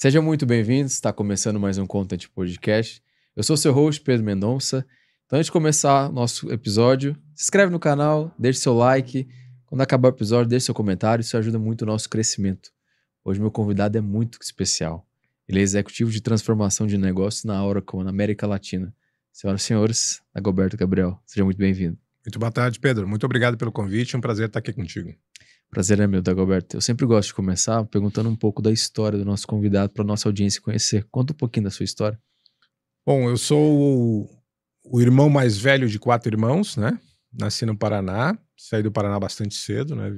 Sejam muito bem-vindos, está começando mais um Content Podcast. Eu sou seu host, Pedro Mendonça. Então, antes de começar nosso episódio, se inscreve no canal, deixe seu like. Quando acabar o episódio, deixe seu comentário, isso ajuda muito o nosso crescimento. Hoje meu convidado é muito especial. Ele é executivo de transformação de negócios na Oracle, na América Latina. Senhoras e senhores, Dagoberto Gabriel, seja muito bem-vindo. Muito boa tarde, Pedro. Muito obrigado pelo convite, é um prazer estar aqui contigo. Prazer é meu, Dagoberto. Eu sempre gosto de começar perguntando um pouco da história do nosso convidado para a nossa audiência conhecer. Conta um pouquinho da sua história. Bom, eu sou o irmão mais velho de 4 irmãos, né? Nasci no Paraná, saí do Paraná bastante cedo, né?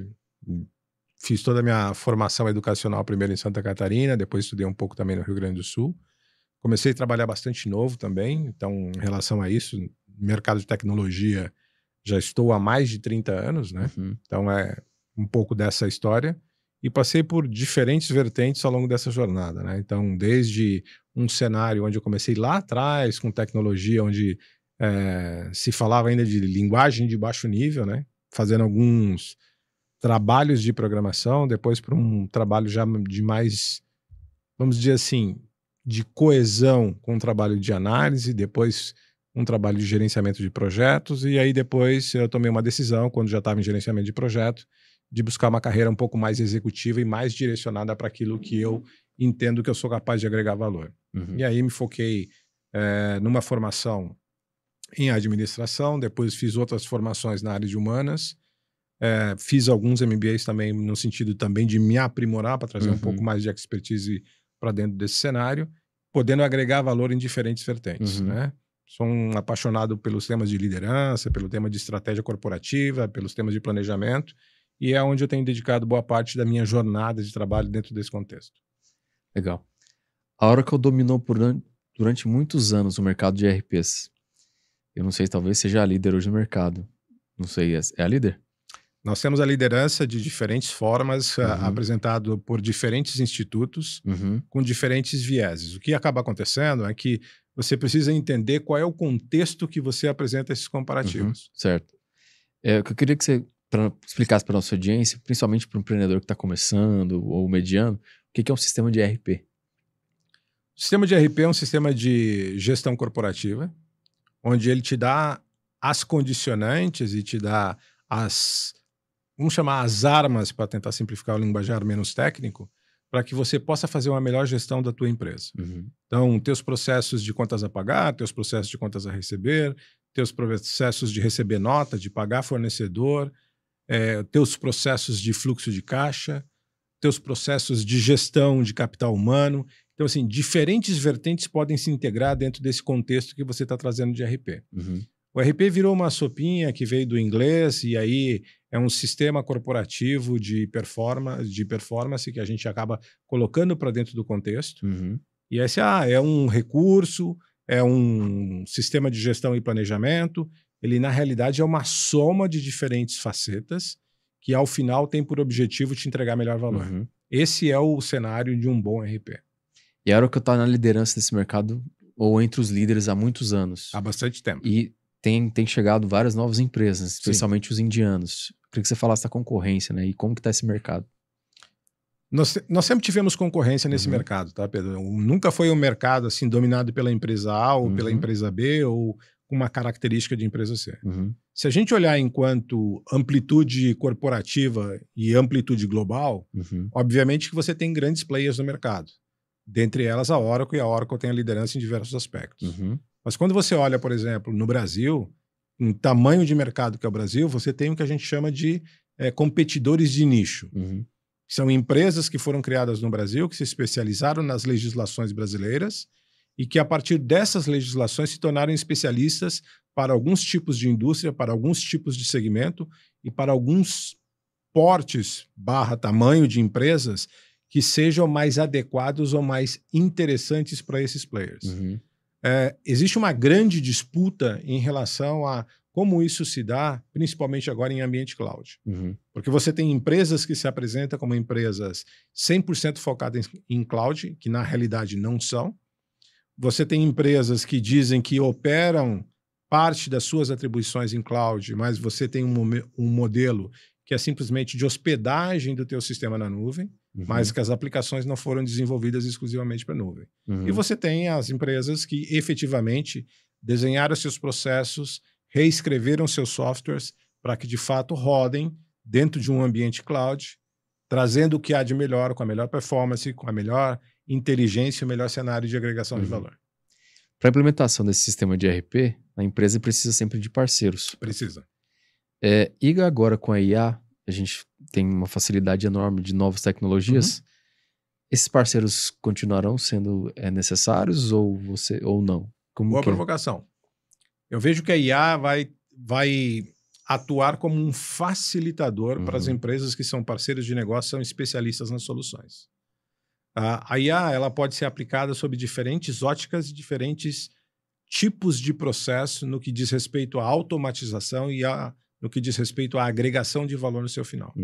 Fiz toda a minha formação educacional primeiro em Santa Catarina, depois estudei um pouco também no Rio Grande do Sul. Comecei a trabalhar bastante novo também, então em relação a isso, no mercado de tecnologia, já estou há mais de 30 anos, né? Então é um pouco dessa história. E passei por diferentes vertentes ao longo dessa jornada, né? Então, desde um cenário onde eu comecei lá atrás com tecnologia, onde se falava ainda de linguagem de baixo nível, né? Fazendo alguns trabalhos de programação, depois para um trabalho já de mais, vamos dizer assim, de coesão com um trabalho de análise, depois um trabalho de gerenciamento de projetos, e aí depois eu tomei uma decisão, quando já estava em gerenciamento de projeto, de buscar uma carreira um pouco mais executiva e mais direcionada para aquilo que eu entendo que eu sou capaz de agregar valor. E aí me foquei numa formação em administração, depois fiz outras formações na área de humanas, fiz alguns MBAs também no sentido também de me aprimorar para trazer um pouco mais de expertise para dentro desse cenário, podendo agregar valor em diferentes vertentes, né? Sou um apaixonado pelos temas de liderança, pelo tema de estratégia corporativa, pelos temas de planejamento, e é onde eu tenho dedicado boa parte da minha jornada de trabalho dentro desse contexto. Legal. A Oracle dominou durante muitos anos o mercado de ERPs. Eu não sei, talvez seja a líder hoje no mercado. Não sei, é a líder? Nós temos a liderança de diferentes formas, apresentado por diferentes institutos, com diferentes vieses. O que acaba acontecendo é que você precisa entender qual é o contexto que você apresenta esses comparativos. Certo. O que eu queria que você explicasse para a nossa audiência, principalmente para um empreendedor que está começando ou mediano, o que é um sistema de ERP? O sistema de ERP é um sistema de gestão corporativa, onde ele te dá as condicionantes e te dá vamos chamar as armas, para tentar simplificar o linguajar menos técnico, para que você possa fazer uma melhor gestão da tua empresa. Então, teus processos de contas a pagar, teus processos de contas a receber, teus processos de receber nota, de pagar fornecedor, teus processos de fluxo de caixa, teus processos de gestão de capital humano. Então, assim, diferentes vertentes podem se integrar dentro desse contexto que você está trazendo de RP. O RP virou uma sopinha que veio do inglês e aí é um sistema corporativo de performance que a gente acaba colocando para dentro do contexto. E esse é um recurso, é um sistema de gestão e planejamento. Ele, na realidade, é uma soma de diferentes facetas que, ao final, tem por objetivo te entregar melhor valor. Esse é o cenário de um bom RP. E a Oracle está na liderança desse mercado, ou entre os líderes, há muitos anos. Há bastante tempo. E tem chegado várias novas empresas, especialmente os indianos. Queria que você falasse da concorrência, né? E como que está esse mercado. Nós sempre tivemos concorrência nesse mercado, tá, Pedro? Nunca foi um mercado assim dominado pela empresa A ou pela empresa B ou com uma característica de empresa C. Se a gente olhar enquanto amplitude corporativa e amplitude global, obviamente que você tem grandes players no mercado. Dentre elas a Oracle, e a Oracle tem a liderança em diversos aspectos. Mas quando você olha, por exemplo, no Brasil, em tamanho de mercado que é o Brasil, você tem o que a gente chama de competidores de nicho. São empresas que foram criadas no Brasil, que se especializaram nas legislações brasileiras e que, a partir dessas legislações, se tornaram especialistas para alguns tipos de indústria, para alguns tipos de segmento e para alguns portes / tamanho de empresas que sejam mais adequados ou mais interessantes para esses players. Existe uma grande disputa em relação a como isso se dá, principalmente agora em ambiente cloud. Porque você tem empresas que se apresentam como empresas 100% focadas em cloud, que na realidade não são. Você tem empresas que dizem que operam parte das suas atribuições em cloud, mas você tem um modelo que é simplesmente de hospedagem do teu sistema na nuvem. mas que as aplicações não foram desenvolvidas exclusivamente para nuvem. E você tem as empresas que efetivamente desenharam seus processos, reescreveram seus softwares para que de fato rodem dentro de um ambiente cloud, trazendo o que há de melhor, com a melhor performance, com a melhor inteligência e o melhor cenário de agregação de valor. Para a implementação desse sistema de ERP, a empresa precisa sempre de parceiros. Precisa. E agora com a IA, a gente tem uma facilidade enorme de novas tecnologias. Esses parceiros continuarão sendo necessários ou não? Boa provocação. Eu vejo que a IA vai atuar como um facilitador para as empresas que são parceiros de negócio, são especialistas nas soluções. A IA ela pode ser aplicada sob diferentes óticas e diferentes tipos de processo no que diz respeito à automatização e no que diz respeito à agregação de valor no seu final.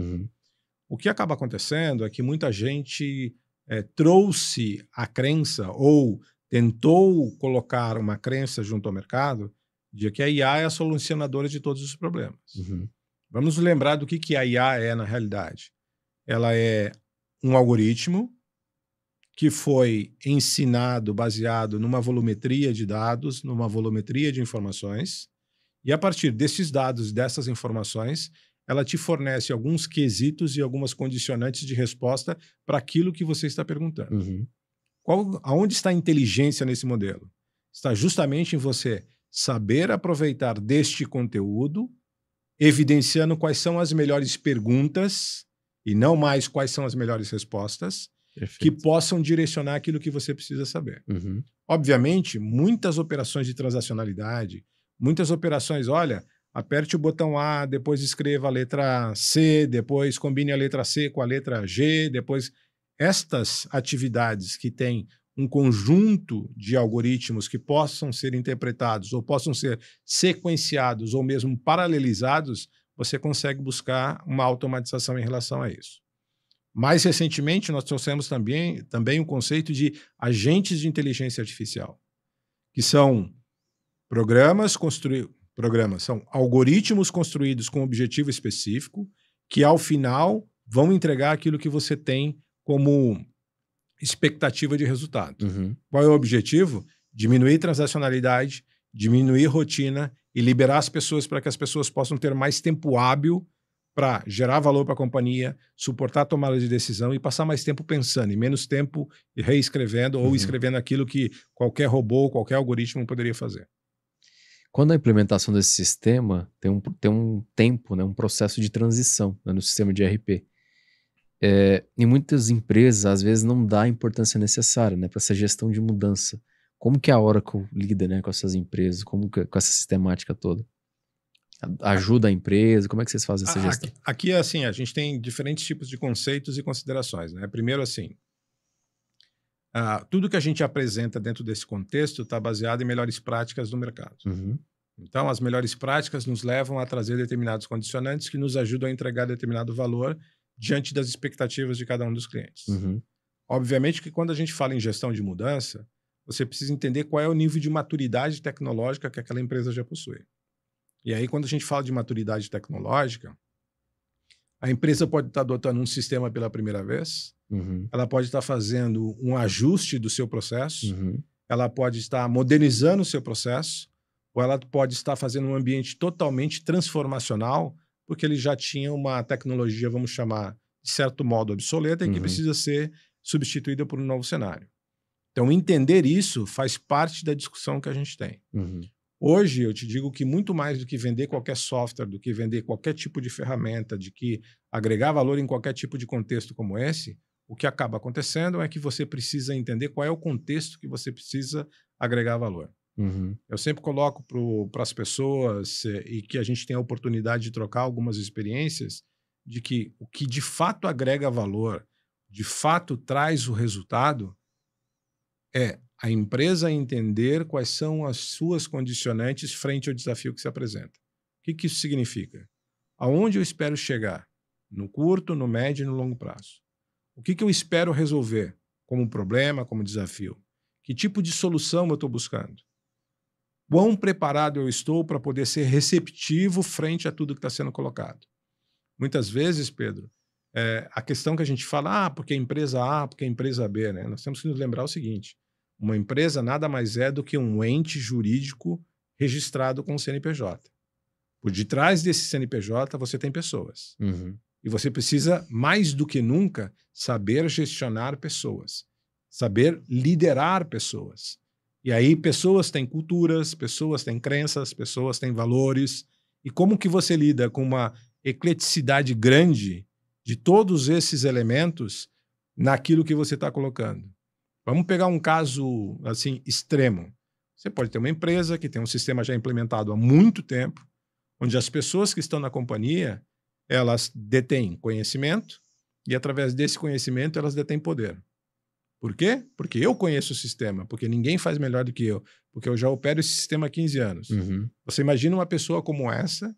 O que acaba acontecendo é que muita gente trouxe a crença ou tentou colocar uma crença junto ao mercado de que a IA é a solucionadora de todos os problemas. Vamos lembrar do que a IA é na realidade. Ela é um algoritmo que foi ensinado baseado numa volumetria de dados, numa volumetria de informações, e a partir desses dados, dessas informações, ela te fornece alguns quesitos e algumas condicionantes de resposta para aquilo que você está perguntando. Aonde está a inteligência nesse modelo? Está justamente em você saber aproveitar deste conteúdo, evidenciando quais são as melhores perguntas e não mais quais são as melhores respostas, que possam direcionar aquilo que você precisa saber. Obviamente, muitas operações de transacionalidade, muitas operações, olha, aperte o botão A, depois escreva a letra C, depois combine a letra C com a letra G, depois... Estas atividades que têm um conjunto de algoritmos que possam ser interpretados ou possam ser sequenciados ou mesmo paralelizados, você consegue buscar uma automatização em relação a isso. Mais recentemente, nós trouxemos também o conceito de agentes de inteligência artificial, que são são algoritmos construídos com um objetivo específico, que ao final vão entregar aquilo que você tem como expectativa de resultado. Qual é o objetivo? Diminuir transacionalidade, diminuir rotina e liberar as pessoas para que as pessoas possam ter mais tempo hábil para gerar valor para a companhia, suportar a tomada de decisão e passar mais tempo pensando e menos tempo reescrevendo ou escrevendo aquilo que qualquer robô, qualquer algoritmo poderia fazer. Quando a implementação desse sistema tem um tempo, né, um processo de transição, né, no sistema de ERP. Em muitas empresas, às vezes, não dá a importância necessária, né, para essa gestão de mudança. Como que a Oracle lida, né, com essas empresas? Com essa sistemática toda? Ajuda a empresa? Como é que vocês fazem essa gestão? Aqui, assim, a gente tem diferentes tipos de conceitos e considerações, né? Primeiro, assim, tudo que a gente apresenta dentro desse contexto está baseado em melhores práticas do mercado. Então, as melhores práticas nos levam a trazer determinados condicionantes que nos ajudam a entregar determinado valor diante das expectativas de cada um dos clientes. Obviamente que quando a gente fala em gestão de mudança, você precisa entender qual é o nível de maturidade tecnológica que aquela empresa já possui. E aí, quando a gente fala de maturidade tecnológica, a empresa pode estar adotando um sistema pela primeira vez, ela pode estar fazendo um ajuste do seu processo, ela pode estar modernizando o seu processo, ou ela pode estar fazendo um ambiente totalmente transformacional, porque ele já tinha uma tecnologia, vamos chamar, de certo modo obsoleta e que precisa ser substituída por um novo cenário. Então, entender isso faz parte da discussão que a gente tem. Hoje, eu te digo que muito mais do que vender qualquer software, do que vender qualquer tipo de ferramenta, de que agregar valor em qualquer tipo de contexto como esse, o que acaba acontecendo é que você precisa entender qual é o contexto que você precisa agregar valor. Eu sempre coloco para as pessoas e que a gente tem a oportunidade de trocar algumas experiências de que o que de fato agrega valor, de fato traz o resultado, é a empresa entender quais são as suas condicionantes frente ao desafio que se apresenta. O que isso significa? Aonde eu espero chegar? No curto, no médio e no longo prazo. O que eu espero resolver como problema, como desafio? Que tipo de solução eu estou buscando? Quão preparado eu estou para poder ser receptivo frente a tudo que está sendo colocado? Muitas vezes, Pedro, a questão que a gente fala, porque a empresa A, porque a empresa B, né? Nós temos que nos lembrar o seguinte, uma empresa nada mais é do que um ente jurídico registrado com o CNPJ. Por detrás desse CNPJ, você tem pessoas. Uhum. E você precisa, mais do que nunca, saber gestionar pessoas, saber liderar pessoas. E aí, pessoas têm culturas, pessoas têm crenças, pessoas têm valores. E como que você lida com uma ecleticidade grande de todos esses elementos naquilo que você está colocando? Vamos pegar um caso assim extremo. Você pode ter uma empresa que tem um sistema já implementado há muito tempo, onde as pessoas que estão na companhia, elas detêm conhecimento e, através desse conhecimento, elas detêm poder. Por quê? Porque eu conheço o sistema, porque ninguém faz melhor do que eu, porque eu já opero esse sistema há 15 anos. Uhum. Você imagina uma pessoa como essa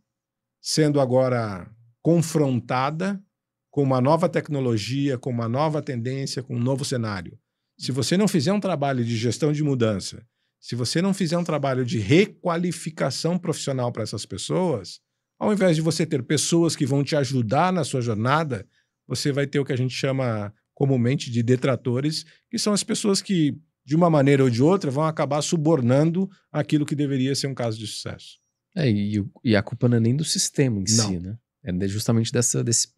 sendo agora confrontada com uma nova tecnologia, com uma nova tendência, com um novo cenário. Se você não fizer um trabalho de gestão de mudança, se você não fizer um trabalho de requalificação profissional para essas pessoas, ao invés de você ter pessoas que vão te ajudar na sua jornada, você vai ter o que a gente chama comumente de detratores, que são as pessoas que, de uma maneira ou de outra, vão acabar subornando aquilo que deveria ser um caso de sucesso. E a culpa não é nem do sistema em si, né? É justamente desse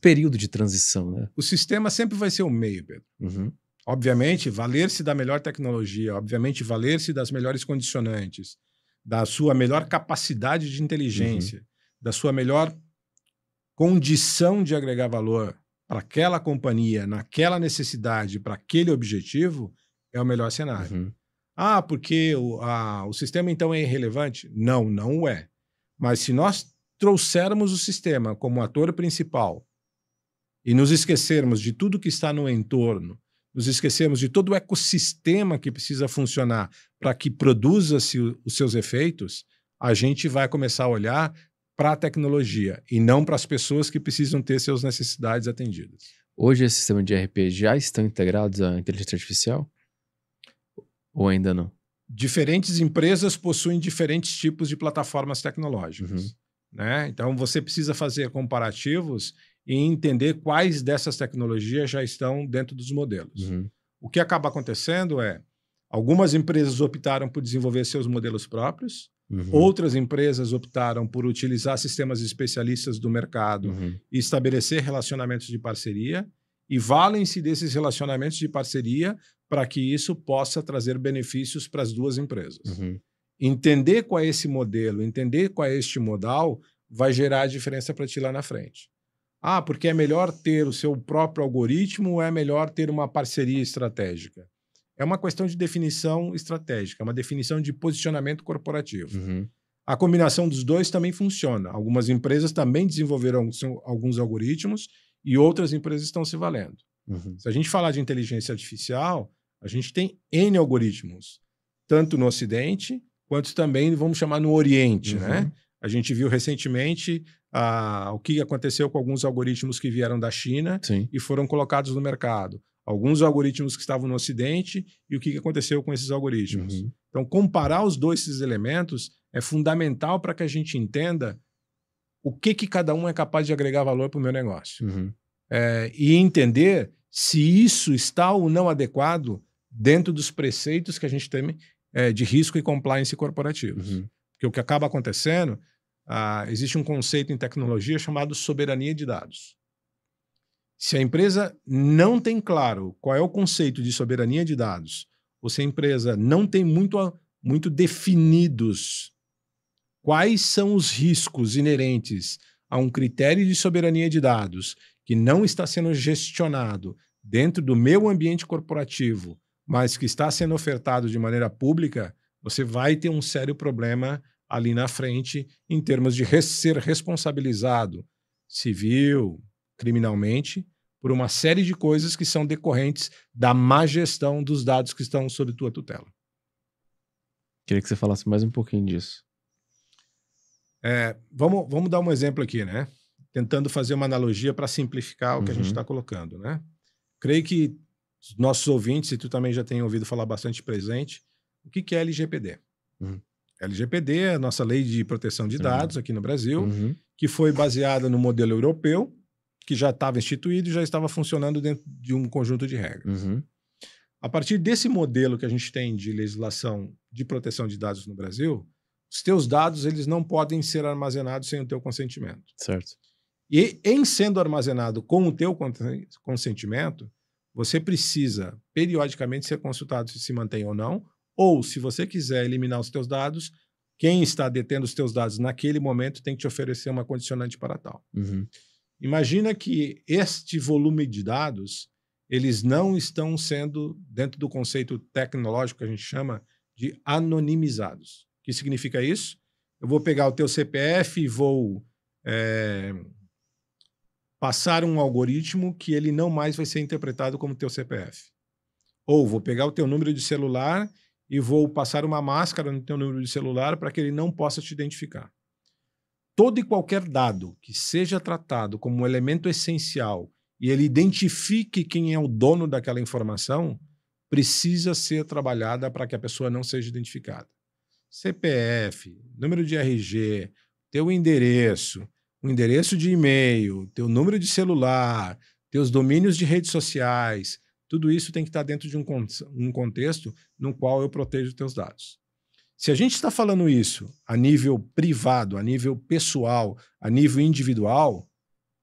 período de transição, né? O sistema sempre vai ser o meio, Pedro. Uhum. Obviamente, valer-se da melhor tecnologia, obviamente, valer-se das melhores condicionantes, da sua melhor capacidade de inteligência, da sua melhor condição de agregar valor para aquela companhia, naquela necessidade, para aquele objetivo, é o melhor cenário. Uhum. Porque o sistema então é irrelevante? Não, não o é. Mas se nós trouxermos o sistema como ator principal e nos esquecermos de tudo que está no entorno, nos esquecermos de todo o ecossistema que precisa funcionar para que produza-se os seus efeitos, a gente vai começar a olhar para a tecnologia e não para as pessoas que precisam ter suas necessidades atendidas. Hoje, esse sistema de ERP já estão integrados à inteligência artificial? Ou ainda não? Diferentes empresas possuem diferentes tipos de plataformas tecnológicas. Né? Então, você precisa fazer comparativos e entender quais dessas tecnologias já estão dentro dos modelos. O que acaba acontecendo é, algumas empresas optaram por desenvolver seus modelos próprios, outras empresas optaram por utilizar sistemas especialistas do mercado e estabelecer relacionamentos de parceria, e valem-se desses relacionamentos de parceria para que isso possa trazer benefícios para as duas empresas. Entender qual é esse modelo, entender qual é este modal, vai gerar a diferença para ti lá na frente. Porque é melhor ter o seu próprio algoritmo ou é melhor ter uma parceria estratégica? É uma questão de definição estratégica, é uma definição de posicionamento corporativo. A combinação dos dois também funciona. Algumas empresas também desenvolveram alguns algoritmos e outras empresas estão se valendo. Se a gente falar de inteligência artificial, a gente tem N algoritmos, tanto no Ocidente, quanto também, vamos chamar, no Oriente. Né? A gente viu recentemente o que aconteceu com alguns algoritmos que vieram da China e foram colocados no mercado. Alguns algoritmos que estavam no Ocidente e o que aconteceu com esses algoritmos. Então, comparar os dois esses elementos é fundamental para que a gente entenda o que cada um é capaz de agregar valor para o meu negócio. E entender se isso está ou não adequado dentro dos preceitos que a gente tem de risco e compliance corporativos. Porque o que acaba acontecendo, existe um conceito em tecnologia chamado soberania de dados. Se a empresa não tem claro qual é o conceito de soberania de dados, ou se a empresa não tem muito definidos quais são os riscos inerentes a um critério de soberania de dados que não está sendo gestionado dentro do meu ambiente corporativo, mas que está sendo ofertado de maneira pública, você vai ter um sério problema ali na frente em termos de ser responsabilizado civil, criminalmente, por uma série de coisas que são decorrentes da má gestão dos dados que estão sob tua tutela. Queria que você falasse mais um pouquinho disso. Vamos dar um exemplo aqui, né? Tentando fazer uma analogia para simplificar o que a gente está colocando, né? Creio que os nossos ouvintes, e tu também já tem ouvido falar bastante presente, o que é LGPD? LGPD é a nossa lei de proteção de dados aqui no Brasil, que foi baseada no modelo europeu que já estava instituído e já estava funcionando dentro de um conjunto de regras. Uhum. A partir desse modelo que a gente tem de legislação de proteção de dados no Brasil, os teus dados eles não podem ser armazenados sem o teu consentimento. Certo. E em sendo armazenado com o teu consentimento, você precisa periodicamente ser consultado se se mantém ou não, ou se você quiser eliminar os teus dados, quem está detendo os teus dados naquele momento tem que te oferecer uma condicionante para tal. Uhum. Imagina que este volume de dados, eles não estão sendo, dentro do conceito tecnológico que a gente chama de anonimizados. O que significa isso? Eu vou pegar o teu CPF e vou passar um algoritmo que ele não mais vai ser interpretado como teu CPF. Ou vou pegar o teu número de celular e vou passar uma máscara no teu número de celular para que ele não possa te identificar. Todo e qualquer dado que seja tratado como um elemento essencial e ele identifique quem é o dono daquela informação, precisa ser trabalhada para que a pessoa não seja identificada. CPF, número de RG, teu endereço, o endereço de e-mail, teu número de celular, teus domínios de redes sociais, tudo isso tem que estar dentro de um contexto no qual eu protejo os teus dados. Se a gente está falando isso a nível privado, a nível pessoal, a nível individual,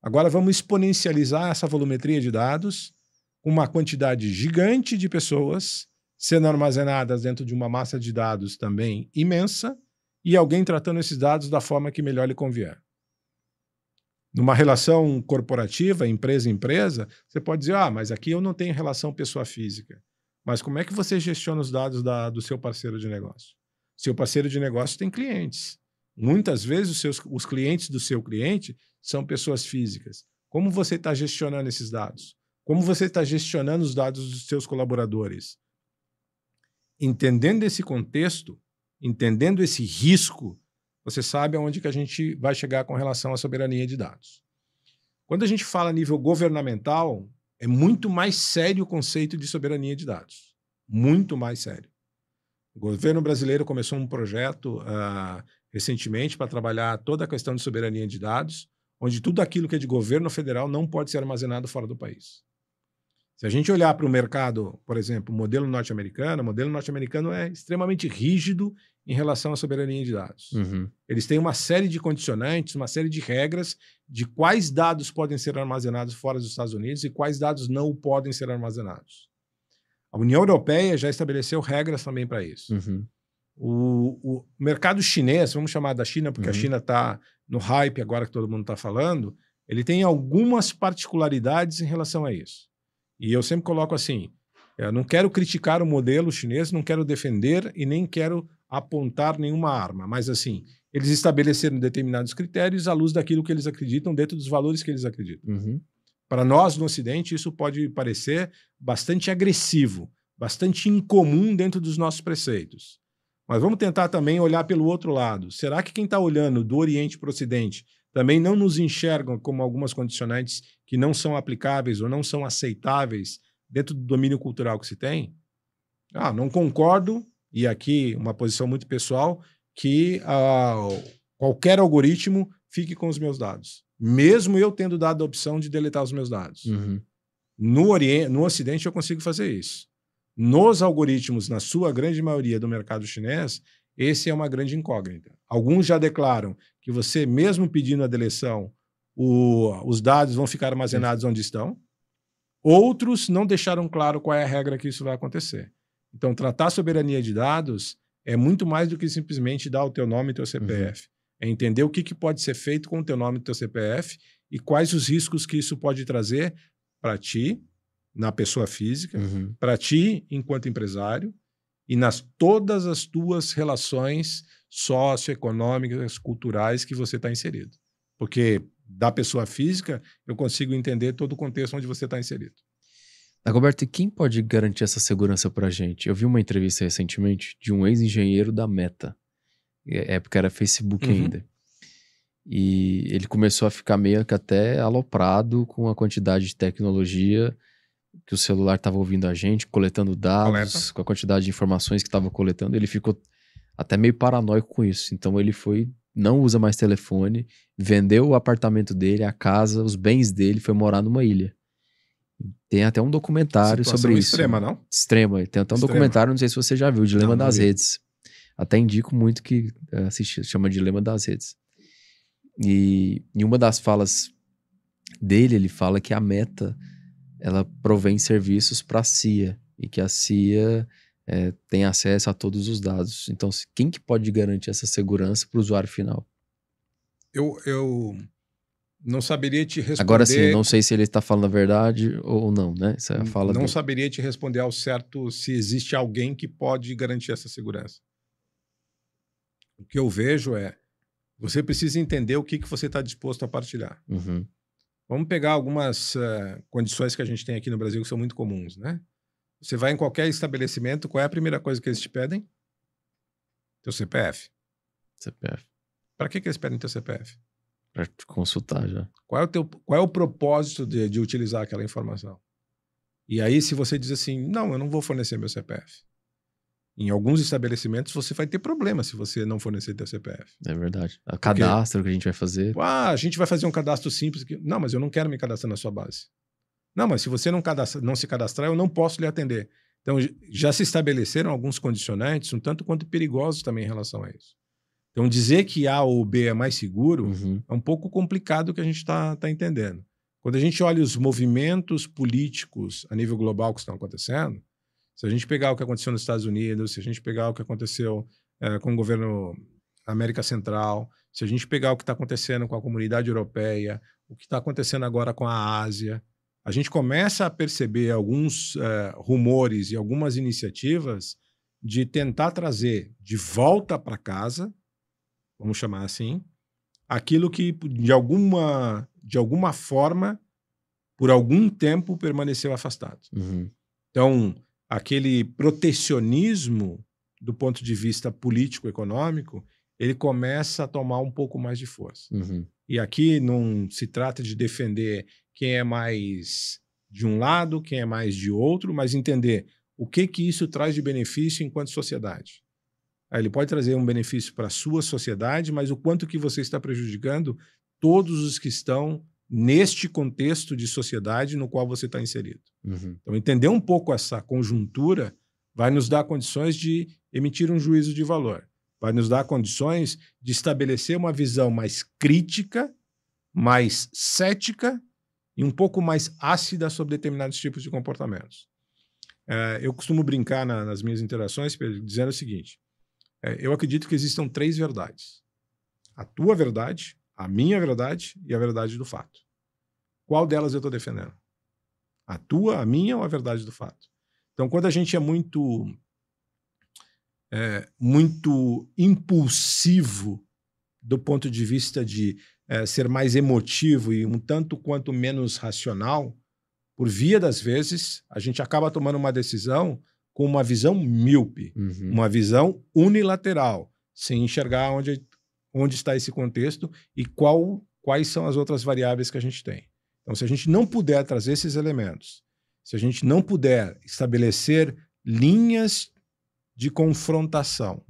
agora vamos exponencializar essa volumetria de dados com uma quantidade gigante de pessoas sendo armazenadas dentro de uma massa de dados também imensa e alguém tratando esses dados da forma que melhor lhe convier. Numa relação corporativa, empresa-empresa, você pode dizer, mas aqui eu não tenho relação pessoa física. Mas como é que você gestiona os dados do seu parceiro de negócio? Seu parceiro de negócio tem clientes. Muitas vezes os clientes do seu cliente são pessoas físicas. Como você está gestionando esses dados? Como você está gestionando os dados dos seus colaboradores? Entendendo esse contexto, entendendo esse risco, você sabe aonde que a gente vai chegar com relação à soberania de dados. Quando a gente fala a nível governamental, é muito mais sério o conceito de soberania de dados. Muito mais sério. O governo brasileiro começou um projeto recentemente para trabalhar toda a questão de soberania de dados, onde tudo aquilo que é de governo federal não pode ser armazenado fora do país. Se a gente olhar para o mercado, por exemplo, o modelo norte-americano é extremamente rígido em relação à soberania de dados. Uhum. Eles têm uma série de condicionantes, uma série de regras de quais dados podem ser armazenados fora dos Estados Unidos e quais dados não podem ser armazenados. A União Europeia já estabeleceu regras também para isso. Uhum. O mercado chinês, vamos chamar da China, porque a China está no hype agora que todo mundo está falando, ele tem algumas particularidades em relação a isso. E eu sempre coloco assim, eu não quero criticar o modelo chinês, não quero defender e nem quero apontar nenhuma arma, mas assim, eles estabeleceram determinados critérios à luz daquilo que eles acreditam, dentro dos valores que eles acreditam. Uhum. Para nós, no Ocidente, isso pode parecer bastante agressivo, bastante incomum dentro dos nossos preceitos. Mas vamos tentar também olhar pelo outro lado. Será que quem está olhando do Oriente para o Ocidente também não nos enxergam como algumas condicionantes que não são aplicáveis ou não são aceitáveis dentro do domínio cultural que se tem? Não concordo, e aqui uma posição muito pessoal, que qualquer algoritmo fique com os meus dados, mesmo eu tendo dado a opção de deletar os meus dados. Uhum. No Ocidente eu consigo fazer isso. Nos algoritmos, na sua grande maioria do mercado chinês, esse é uma grande incógnita. Alguns já declaram que você, mesmo pedindo a deleção, os dados vão ficar armazenados onde estão. Outros não deixaram claro qual é a regra que isso vai acontecer. Então, tratar a soberania de dados é muito mais do que simplesmente dar o teu nome e teu CPF. É entender o que pode ser feito com o teu nome e teu CPF e quais os riscos que isso pode trazer para ti, na pessoa física, para ti enquanto empresário, e nas todas as tuas relações socioeconômicas, culturais que você está inserido. Porque da pessoa física, eu consigo entender todo o contexto onde você está inserido. Dagoberto, e quem pode garantir essa segurança para a gente? Eu vi uma entrevista recentemente de um ex-engenheiro da Meta. Na época era Facebook ainda. E ele começou a ficar meio que até aloprado com a quantidade de tecnologia que o celular estava ouvindo a gente, coletando dados, com a quantidade de informações que estava coletando. Ele ficou até meio paranoico com isso. Então ele foi não usa mais telefone, vendeu o apartamento dele, a casa, os bens dele, foi morar numa ilha. Tem até um documentário sobre isso. Extrema, não? Extrema. Tem até um documentário, não sei se você já viu, o Dilema das Redes. Até indico muito que assistir, chama Dilema das Redes. E em uma das falas dele, ele fala que a Meta, ela provém serviços para a CIA, e que a CIA tem acesso a todos os dados. Então, quem que pode garantir essa segurança para o usuário final? Eu não saberia te responder... Agora sim, não sei se ele está falando a verdade ou não, né? Essa é a fala não dele. Saberia te responder ao certo se existe alguém que pode garantir essa segurança. O que eu vejo é, você precisa entender o que você está disposto a partilhar. Uhum. Vamos pegar algumas condições que a gente tem aqui no Brasil que são muito comuns, né? Você vai em qualquer estabelecimento, qual é a primeira coisa que eles te pedem? Teu CPF. CPF. Para que eles pedem teu CPF? Para te consultar já. Qual é o propósito de utilizar aquela informação? E aí, se você diz assim, não, eu não vou fornecer meu CPF. Em alguns estabelecimentos, você vai ter problema se você não fornecer teu CPF. É verdade. O cadastro que a gente vai fazer. A gente vai fazer um cadastro simples. Não, mas eu não quero me cadastrar na sua base. Não, mas se você não se cadastrar, eu não posso lhe atender. Então, já se estabeleceram alguns condicionantes, um tanto quanto perigosos também em relação a isso. Então, dizer que A ou B é mais seguro é um pouco complicado o que a gente está entendendo. Quando a gente olha os movimentos políticos a nível global que estão acontecendo, se a gente pegar o que aconteceu nos Estados Unidos, se a gente pegar o que aconteceu com o governo da América Central, se a gente pegar o que está acontecendo com a comunidade europeia, o que está acontecendo agora com a Ásia, a gente começa a perceber alguns rumores e algumas iniciativas de tentar trazer de volta para casa, vamos chamar assim, aquilo que de alguma forma, por algum tempo, permaneceu afastado. Então, aquele protecionismo do ponto de vista político-econômico, ele começa a tomar um pouco mais de força. E aqui não se trata de defender quem é mais de um lado, quem é mais de outro, mas entender o que isso traz de benefício enquanto sociedade. Ele pode trazer um benefício para a sua sociedade, mas o quanto que você está prejudicando todos os que estão neste contexto de sociedade no qual você está inserido. Então, entender um pouco essa conjuntura vai nos dar condições de emitir um juízo de valor, vai nos dar condições de estabelecer uma visão mais crítica, mais cética e um pouco mais ácida sobre determinados tipos de comportamentos. Eu costumo brincar nas minhas interações dizendo o seguinte, eu acredito que existam 3 verdades. A tua verdade, a minha verdade e a verdade do fato. Qual delas eu estou defendendo? A tua, a minha ou a verdade do fato? Então, quando a gente é muito impulsivo do ponto de vista de ser mais emotivo e um tanto quanto menos racional, por via das vezes, a gente acaba tomando uma decisão com uma visão míope, uma visão unilateral, sem enxergar onde está esse contexto e quais são as outras variáveis que a gente tem. Então, se a gente não puder trazer esses elementos, se a gente não puder estabelecer linhas de confrontação,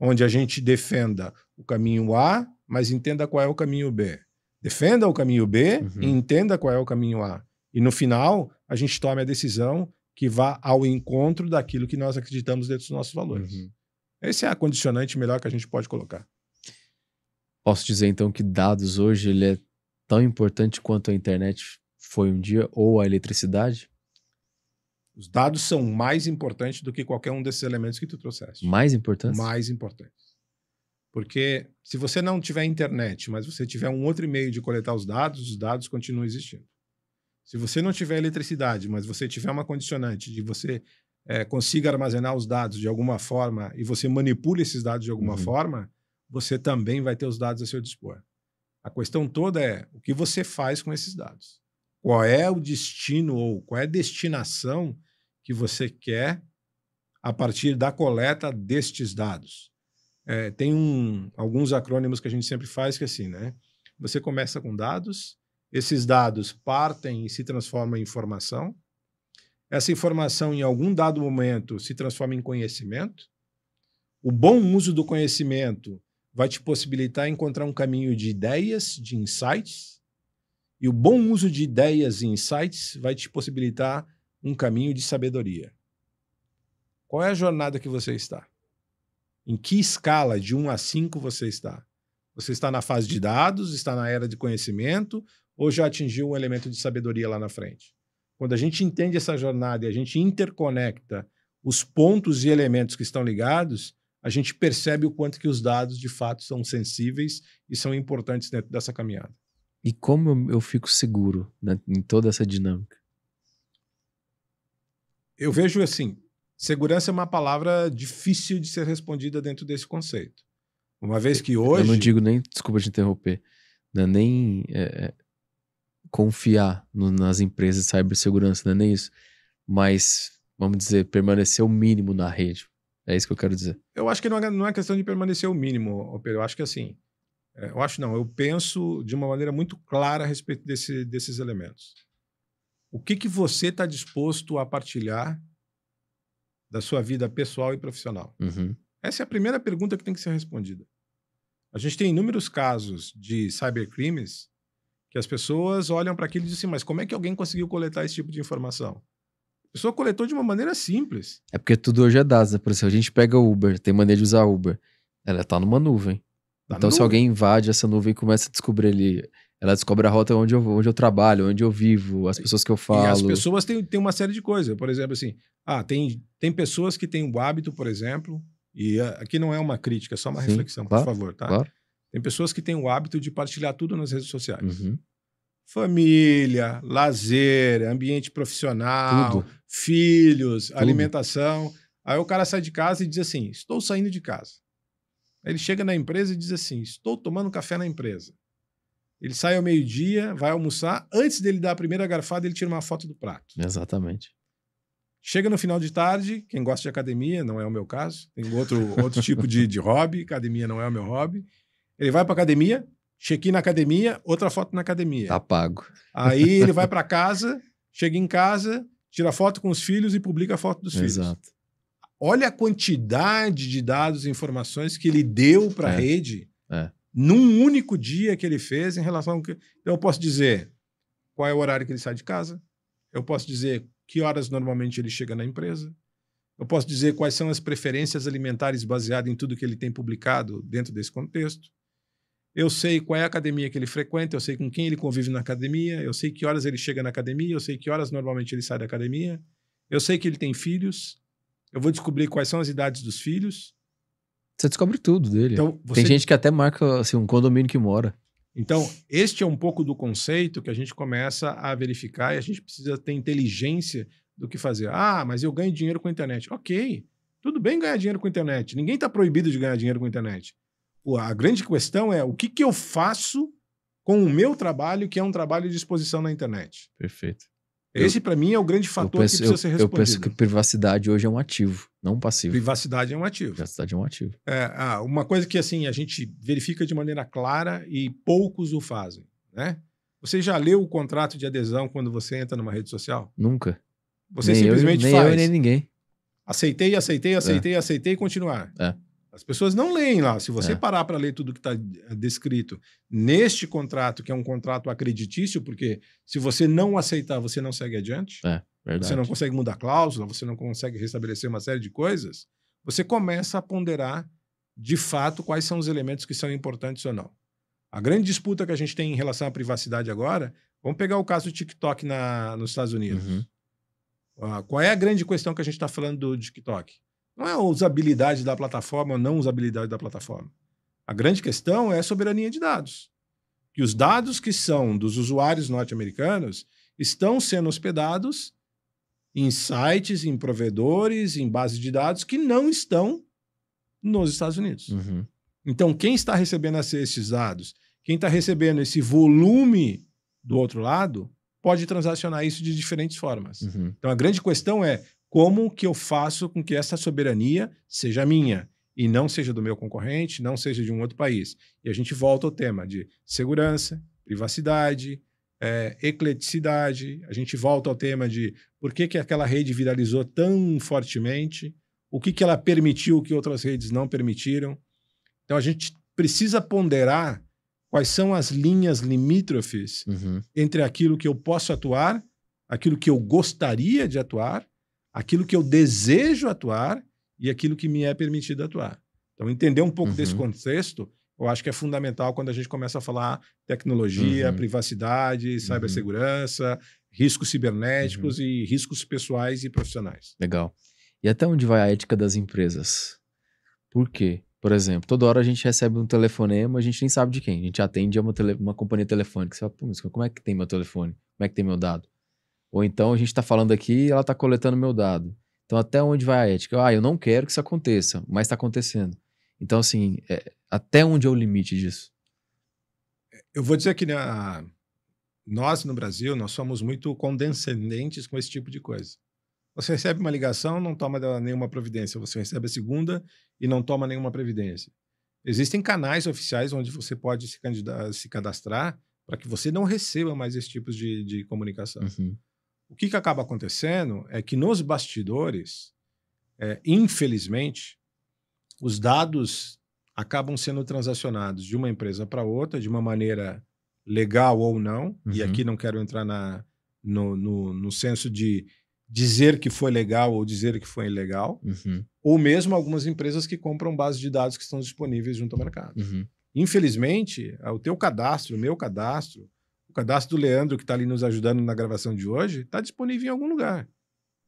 onde a gente defenda o caminho A, mas entenda qual é o caminho B. Defenda o caminho B e entenda qual é o caminho A. E no final, a gente tome a decisão que vá ao encontro daquilo que nós acreditamos dentro dos nossos valores. Esse é a condicionante melhor que a gente pode colocar. Posso dizer, então, que dados hoje ele é tão importante quanto a internet foi um dia ou a eletricidade? Os dados são mais importantes do que qualquer um desses elementos que tu trouxeste. Mais importantes? Mais importantes. Porque se você não tiver internet, mas você tiver um outro meio de coletar os dados continuam existindo. Se você não tiver eletricidade, mas você tiver uma condicionante de você consiga armazenar os dados de alguma forma e você manipula esses dados de alguma forma, você também vai ter os dados a seu dispor. A questão toda é o que você faz com esses dados. Qual é o destino ou qual é a destinação que você quer a partir da coleta destes dados. Tem alguns acrônimos que a gente sempre faz que é assim, né? Você começa com dados, esses dados partem e se transformam em informação. Essa informação, em algum dado momento, se transforma em conhecimento. O bom uso do conhecimento vai te possibilitar encontrar um caminho de ideias, de insights, e o bom uso de ideias e insights vai te possibilitar um caminho de sabedoria. Qual é a jornada que você está? Em que escala de 1 a 5 você está? Você está na fase de dados, está na era de conhecimento, ou já atingiu um elemento de sabedoria lá na frente? Quando a gente entende essa jornada e a gente interconecta os pontos e elementos que estão ligados, a gente percebe o quanto que os dados, de fato, são sensíveis e são importantes dentro dessa caminhada. E como eu fico seguro, né, em toda essa dinâmica? Eu vejo assim, segurança é uma palavra difícil de ser respondida dentro desse conceito. Uma vez que hoje... Eu não digo nem, desculpa te interromper, não é nem confiar nas empresas de cibersegurança, não é nem isso, mas, vamos dizer, permanecer o mínimo na rede. É isso que eu quero dizer. Eu acho que não é questão de permanecer o mínimo, Pedro. Eu acho que assim, eu penso de uma maneira muito clara a respeito desses elementos. O que você está disposto a partilhar da sua vida pessoal e profissional? Uhum. Essa é a primeira pergunta que tem que ser respondida. A gente tem inúmeros casos de cybercrimes que as pessoas olham para aquilo e dizem assim, mas como é que alguém conseguiu coletar esse tipo de informação? A pessoa coletou de uma maneira simples. É porque tudo hoje é dados, né? Por exemplo, a gente pega o Uber, tem maneira de usar Uber. Ela tá numa nuvem. Então, se alguém invade essa nuvem e começa a descobrir ali, ela descobre a rota onde eu trabalho, onde eu vivo, as pessoas que eu falo. E as pessoas têm uma série de coisas. Por exemplo, assim, tem pessoas que têm o hábito, por exemplo, e aqui não é uma crítica, é só uma reflexão, claro, por favor, tá? Claro. Tem pessoas que têm o hábito de partilhar tudo nas redes sociais. Uhum. Família, lazer, ambiente profissional, Tudo. filhos, alimentação. Aí o cara sai de casa e diz assim, estou saindo de casa. Aí ele chega na empresa e diz assim, estou tomando café na empresa. Ele sai ao meio-dia, vai almoçar, antes dele dar a primeira garfada, ele tira uma foto do prato. Exatamente. Chega no final de tarde, quem gosta de academia, não é o meu caso, tem outro tipo de hobby, academia não é o meu hobby. Ele vai para academia, check-in na academia, outra foto na academia. Tá pago. Aí ele vai para casa, chega em casa, tira foto com os filhos e publica a foto dos filhos. Exato. Olha a quantidade de dados e informações que ele deu para a rede num único dia que ele fez em relação ao que... Então eu posso dizer qual é o horário que ele sai de casa, eu posso dizer que horas normalmente ele chega na empresa, eu posso dizer quais são as preferências alimentares baseadas em tudo que ele tem publicado dentro desse contexto. Eu sei qual é a academia que ele frequenta, eu sei com quem ele convive na academia, eu sei que horas ele chega na academia, eu sei que horas normalmente ele sai da academia, eu sei que ele tem filhos, eu vou descobrir quais são as idades dos filhos. Você descobre tudo dele. Então, tem gente que até marca assim, um condomínio que mora. Então, este é um pouco do conceito que a gente começa a verificar e a gente precisa ter inteligência do que fazer. Ah, mas eu ganho dinheiro com a internet. Ok, tudo bem ganhar dinheiro com a internet. Ninguém está proibido de ganhar dinheiro com a internet. A grande questão é o que eu faço com o meu trabalho, que é um trabalho de exposição na internet. Perfeito. Esse, para mim, é o grande fator que precisa ser respondido. Eu penso que privacidade hoje é um ativo, não um passivo. Privacidade é um ativo. Privacidade é um ativo. Uma coisa que assim, a gente verifica de maneira clara e poucos o fazem, né? Você já leu o contrato de adesão quando você entra numa rede social? Nunca. Você nem simplesmente nem faz. Eu, nem ninguém. Aceitei e continuar. As pessoas não leem lá. Se você parar para ler tudo que está descrito neste contrato, que é um contrato acreditício, porque se você não aceitar, você não segue adiante. Verdade. Você não consegue mudar cláusula, você não consegue restabelecer uma série de coisas. Você começa a ponderar, de fato, quais são os elementos que são importantes ou não. A grande disputa que a gente tem em relação à privacidade agora, vamos pegar o caso do TikTok nos Estados Unidos. Uhum. Qual é a grande questão que a gente está falando do TikTok? Não é a usabilidade da plataforma ou não usabilidade da plataforma. A grande questão é a soberania de dados. Que os dados que são dos usuários norte-americanos estão sendo hospedados em sites, em provedores, em bases de dados que não estão nos Estados Unidos. Uhum. Então, quem está recebendo esses dados, quem está recebendo esse volume do outro lado, pode transacionar isso de diferentes formas. Uhum. Então, a grande questão é como que eu faço com que essa soberania seja minha e não seja do meu concorrente, não seja de um outro país. E a gente volta ao tema de segurança, privacidade, ecleticidade, a gente volta ao tema de por que aquela rede viralizou tão fortemente, o que ela permitiu que outras redes não permitiram. Então, a gente precisa ponderar quais são as linhas limítrofes entre aquilo que eu posso atuar, aquilo que eu gostaria de atuar, aquilo que eu desejo atuar e aquilo que me é permitido atuar. Então, entender um pouco desse contexto, eu acho que é fundamental quando a gente começa a falar tecnologia, privacidade, cibersegurança, riscos cibernéticos e riscos pessoais e profissionais. Legal. E até onde vai a ética das empresas? Por quê? Por exemplo, toda hora a gente recebe um telefonema, a gente nem sabe de quem. A gente atende a uma companhia telefônica. Você fala, pô, mas como é que tem meu telefone? Como é que tem meu dado? Ou então a gente está falando aqui e ela está coletando meu dado. Então até onde vai a ética? Eu não quero que isso aconteça, mas está acontecendo. Então assim, até onde é o limite disso? Eu vou dizer que nós no Brasil, nós somos muito condescendentes com esse tipo de coisa. Você recebe uma ligação, não toma nenhuma providência. Você recebe a segunda e não toma nenhuma providência. Existem canais oficiais onde você pode se cadastrar para que você não receba mais esse tipo de comunicação. O que acaba acontecendo é que nos bastidores, infelizmente, os dados acabam sendo transacionados de uma empresa para outra de uma maneira legal ou não, e aqui não quero entrar no senso de dizer que foi legal ou dizer que foi ilegal, ou mesmo algumas empresas que compram bases de dados que estão disponíveis junto ao mercado. Infelizmente, o teu cadastro, o meu cadastro, o cadastro do Leandro, que está ali nos ajudando na gravação de hoje, está disponível em algum lugar.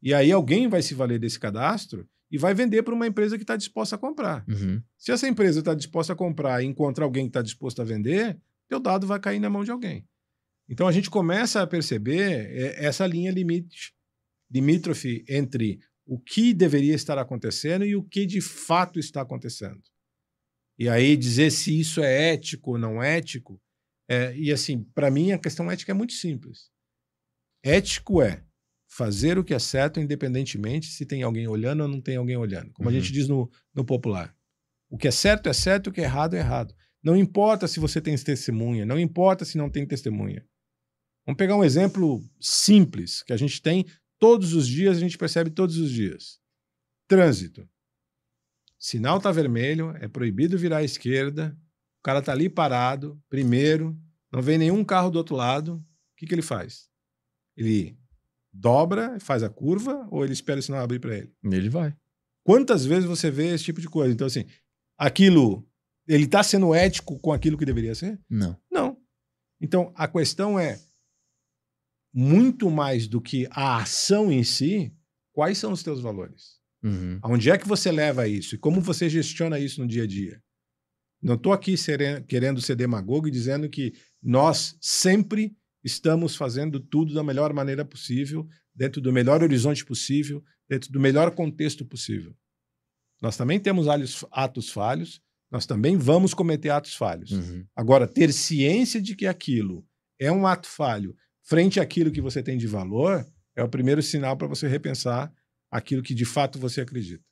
E aí alguém vai se valer desse cadastro e vai vender para uma empresa que está disposta a comprar. Se essa empresa está disposta a comprar e encontrar alguém que está disposto a vender, teu dado vai cair na mão de alguém. Então a gente começa a perceber essa linha limítrofe entre o que deveria estar acontecendo e o que de fato está acontecendo. E aí dizer se isso é ético ou não ético, e assim, para mim a questão ética é muito simples. Ético é fazer o que é certo independentemente se tem alguém olhando ou não tem alguém olhando. Como a gente diz no popular. O que é certo, o que é errado. Não importa se você tem testemunha, não importa se não tem testemunha. Vamos pegar um exemplo simples, que a gente tem todos os dias, a gente percebe todos os dias. Trânsito. Sinal está vermelho, é proibido virar à esquerda, o cara está ali parado, primeiro, não vem nenhum carro do outro lado, o que ele faz? Ele dobra, faz a curva, ou ele espera o sinal abrir para ele? Ele vai. Quantas vezes você vê esse tipo de coisa? Então, assim, ele está sendo ético com aquilo que deveria ser? Não. Não. Então, a questão é, muito mais do que a ação em si, quais são os teus valores? Aonde é que você leva isso? E como você gestiona isso no dia a dia? Não estou aqui querendo ser demagogo e dizendo que nós sempre estamos fazendo tudo da melhor maneira possível, dentro do melhor horizonte possível, dentro do melhor contexto possível. Nós também temos atos falhos, nós também vamos cometer atos falhos. Agora, ter ciência de que aquilo é um ato falho frente àquilo que você tem de valor é o primeiro sinal para você repensar aquilo que de fato você acredita.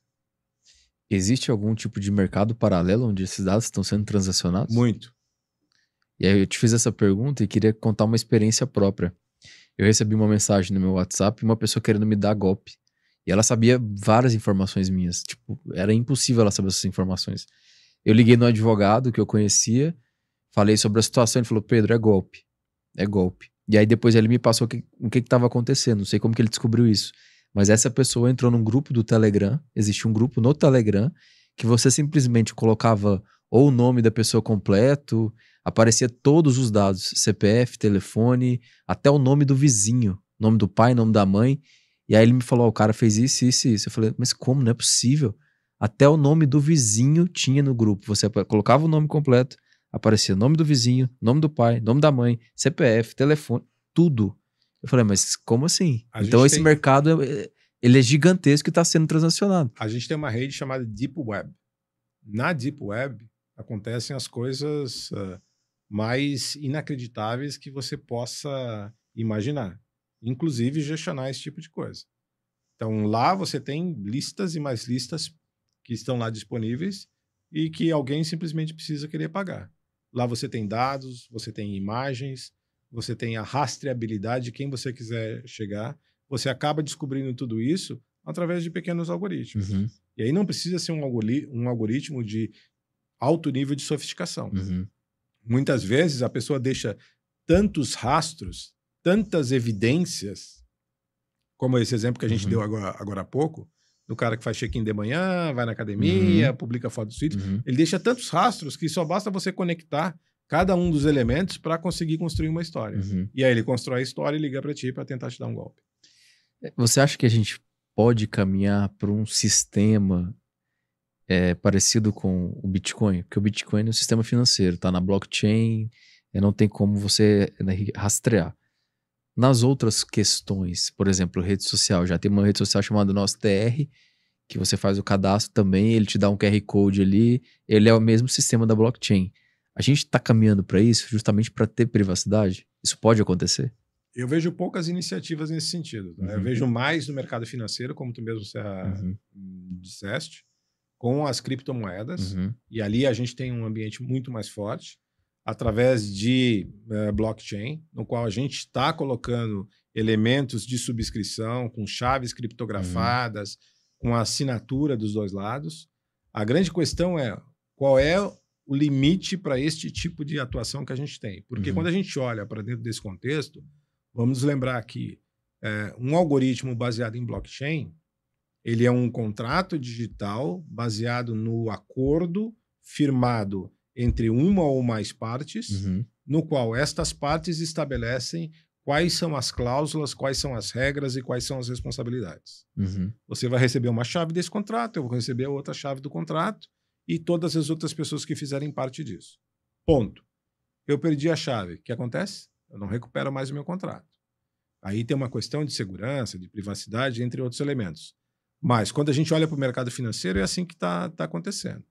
Existe algum tipo de mercado paralelo onde esses dados estão sendo transacionados? Muito. E aí eu te fiz essa pergunta e queria contar uma experiência própria. Eu recebi uma mensagem no meu WhatsApp, uma pessoa querendo me dar golpe. E ela sabia várias informações minhas. Tipo, era impossível ela saber essas informações. Eu liguei no advogado que eu conhecia, falei sobre a situação, ele falou, Pedro, é golpe. É golpe. E aí depois ele me passou o que estava acontecendo. Não sei como que ele descobriu isso. Mas essa pessoa entrou num grupo do Telegram, existe um grupo no Telegram, que você simplesmente colocava ou o nome da pessoa completo, aparecia todos os dados, CPF, telefone, até o nome do vizinho, nome do pai, nome da mãe. E aí ele me falou, o cara fez isso, isso e isso. Eu falei, mas como? Não é possível. Até o nome do vizinho tinha no grupo. Você colocava o nome completo, aparecia o nome do vizinho, nome do pai, nome da mãe, CPF, telefone, tudo. Eu falei, mas como assim? Então esse mercado, ele é gigantesco e está sendo transacionado. A gente tem uma rede chamada Deep Web. Na Deep Web acontecem as coisas mais inacreditáveis que você possa imaginar. Inclusive gestionar esse tipo de coisa. Então lá você tem listas e mais listas que estão lá disponíveis e que alguém simplesmente precisa querer pagar. Lá você tem dados, você tem imagens, você tem a rastreabilidade de quem você quiser chegar. Você acaba descobrindo tudo isso através de pequenos algoritmos. E aí não precisa ser um algoritmo de alto nível de sofisticação. Uhum. Muitas vezes a pessoa deixa tantos rastros, tantas evidências, como esse exemplo que a gente deu agora há pouco, do cara que faz check-in de manhã, vai na academia, publica fotos dos vídeos. Ele deixa tantos rastros que só basta você conectar cada um dos elementos para conseguir construir uma história. E aí ele constrói a história e liga para ti para tentar te dar um golpe. Você acha que a gente pode caminhar para um sistema parecido com o Bitcoin? Porque o Bitcoin é um sistema financeiro, tá na blockchain, não tem como você rastrear. Nas outras questões, por exemplo, rede social, já tem uma rede social chamada Nosso TR, que você faz o cadastro também, ele te dá um QR Code ali, ele é o mesmo sistema da blockchain. A gente está caminhando para isso justamente para ter privacidade? Isso pode acontecer? Eu vejo poucas iniciativas nesse sentido. Tá? Eu vejo mais no mercado financeiro, como tu mesmo disseste, com as criptomoedas, e ali a gente tem um ambiente muito mais forte, através de blockchain, no qual a gente está colocando elementos de subscrição com chaves criptografadas, com a assinatura dos dois lados. A grande questão é qual é o limite para este tipo de atuação que a gente tem. Porque quando a gente olha para dentro desse contexto, vamos lembrar que um algoritmo baseado em blockchain, ele é um contrato digital baseado no acordo firmado entre uma ou mais partes, no qual estas partes estabelecem quais são as cláusulas, quais são as regras e quais são as responsabilidades. Você vai receber uma chave desse contrato, eu vou receber a outra chave do contrato e todas as outras pessoas que fizerem parte disso. Ponto. Eu perdi a chave. O que acontece? Eu não recupero mais o meu contrato. Aí tem uma questão de segurança, de privacidade, entre outros elementos. Mas quando a gente olha para o mercado financeiro, é assim que está acontecendo.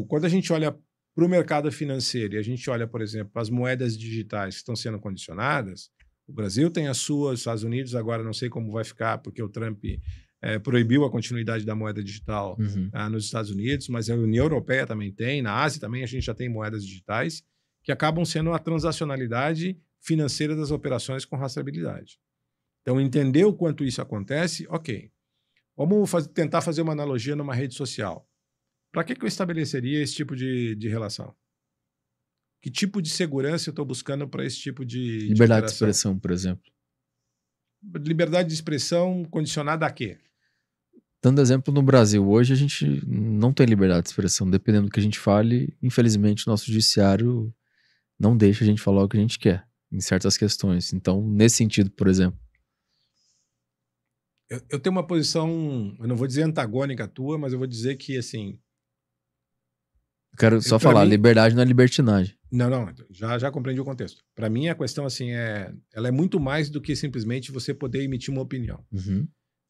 Quando a gente olha para o mercado financeiro e a gente olha, por exemplo, para as moedas digitais que estão sendo condicionadas, o Brasil tem as suas, os Estados Unidos agora não sei como vai ficar, porque o Trump proibiu a continuidade da moeda digital nos Estados Unidos, mas a União Europeia também tem, na Ásia também a gente já tem moedas digitais que acabam sendo a transacionalidade financeira das operações com rastreabilidade. Então, entender o quanto isso acontece, ok. Vamos tentar fazer uma analogia numa rede social. Para que eu estabeleceria esse tipo de relação? Que tipo de segurança eu estou buscando para esse tipo de liberdade de expressão, por exemplo. Liberdade de expressão condicionada a quê? Dando exemplo, no Brasil, hoje a gente não tem liberdade de expressão. Dependendo do que a gente fale, infelizmente, o nosso judiciário não deixa a gente falar o que a gente quer em certas questões. Então, nesse sentido, por exemplo. Eu tenho uma posição, eu não vou dizer antagônica à tua, mas eu vou dizer que, assim... Eu quero só falar, liberdade não é libertinagem. Não, já compreendi o contexto. Para mim, a questão assim ela é muito mais do que simplesmente você poder emitir uma opinião.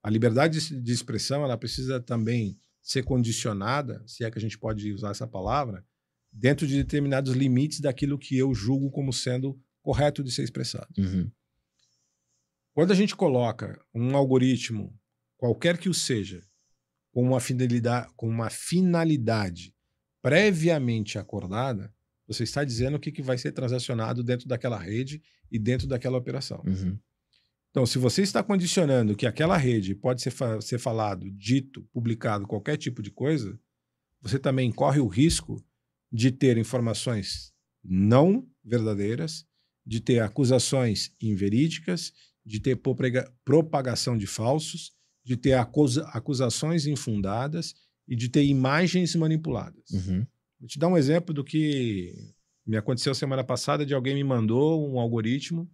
A liberdade de expressão, ela precisa também ser condicionada, se é que a gente pode usar essa palavra, dentro de determinados limites daquilo que eu julgo como sendo correto de ser expressado. Quando a gente coloca um algoritmo, qualquer que o seja, com uma finalidade previamente acordada, você está dizendo o que vai ser transacionado dentro daquela rede e dentro daquela operação. Então, se você está condicionando que aquela rede pode ser falado, dito, publicado, qualquer tipo de coisa, você também corre o risco de ter informações não verdadeiras, de ter acusações inverídicas, de ter propagação de falsos, de ter acusações infundadas e de ter imagens manipuladas. Vou te dar um exemplo do que me aconteceu semana passada, de alguém me mandou um algoritmo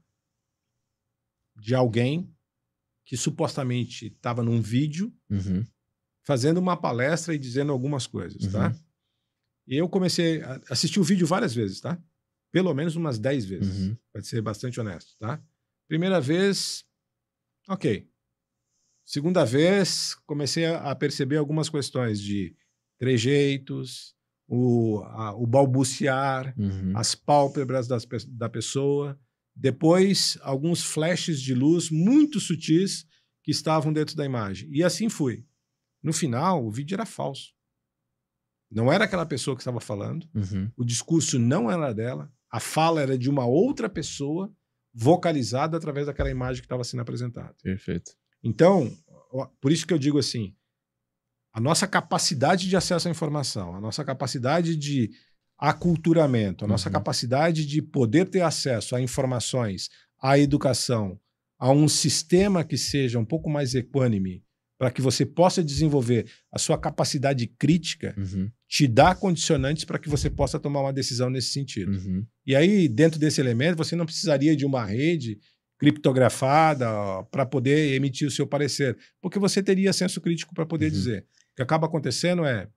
de alguém que supostamente estava num vídeo fazendo uma palestra e dizendo algumas coisas, tá? E eu comecei a assistir o vídeo várias vezes, tá? Pelo menos umas 10 vezes, para ser bastante honesto, tá? Primeira vez, ok. Segunda vez, comecei a perceber algumas questões de trejeitos, o balbuciar, as pálpebras da pessoa. Depois, alguns flashes de luz muito sutis que estavam dentro da imagem. E assim fui. No final, o vídeo era falso. Não era aquela pessoa que estava falando. O discurso não era dela. A fala era de uma outra pessoa vocalizada através daquela imagem que estava sendo apresentada. Perfeito. Então, por isso que eu digo assim, a nossa capacidade de acesso à informação, a nossa capacidade de aculturamento, a nossa capacidade de poder ter acesso a informações, à educação, a um sistema que seja um pouco mais equânime, para que você possa desenvolver a sua capacidade crítica, te dá condicionantes para que você possa tomar uma decisão nesse sentido. E aí, dentro desse elemento, você não precisaria de uma rede criptografada para poder emitir o seu parecer, porque você teria senso crítico para poder dizer. O que acaba acontecendo é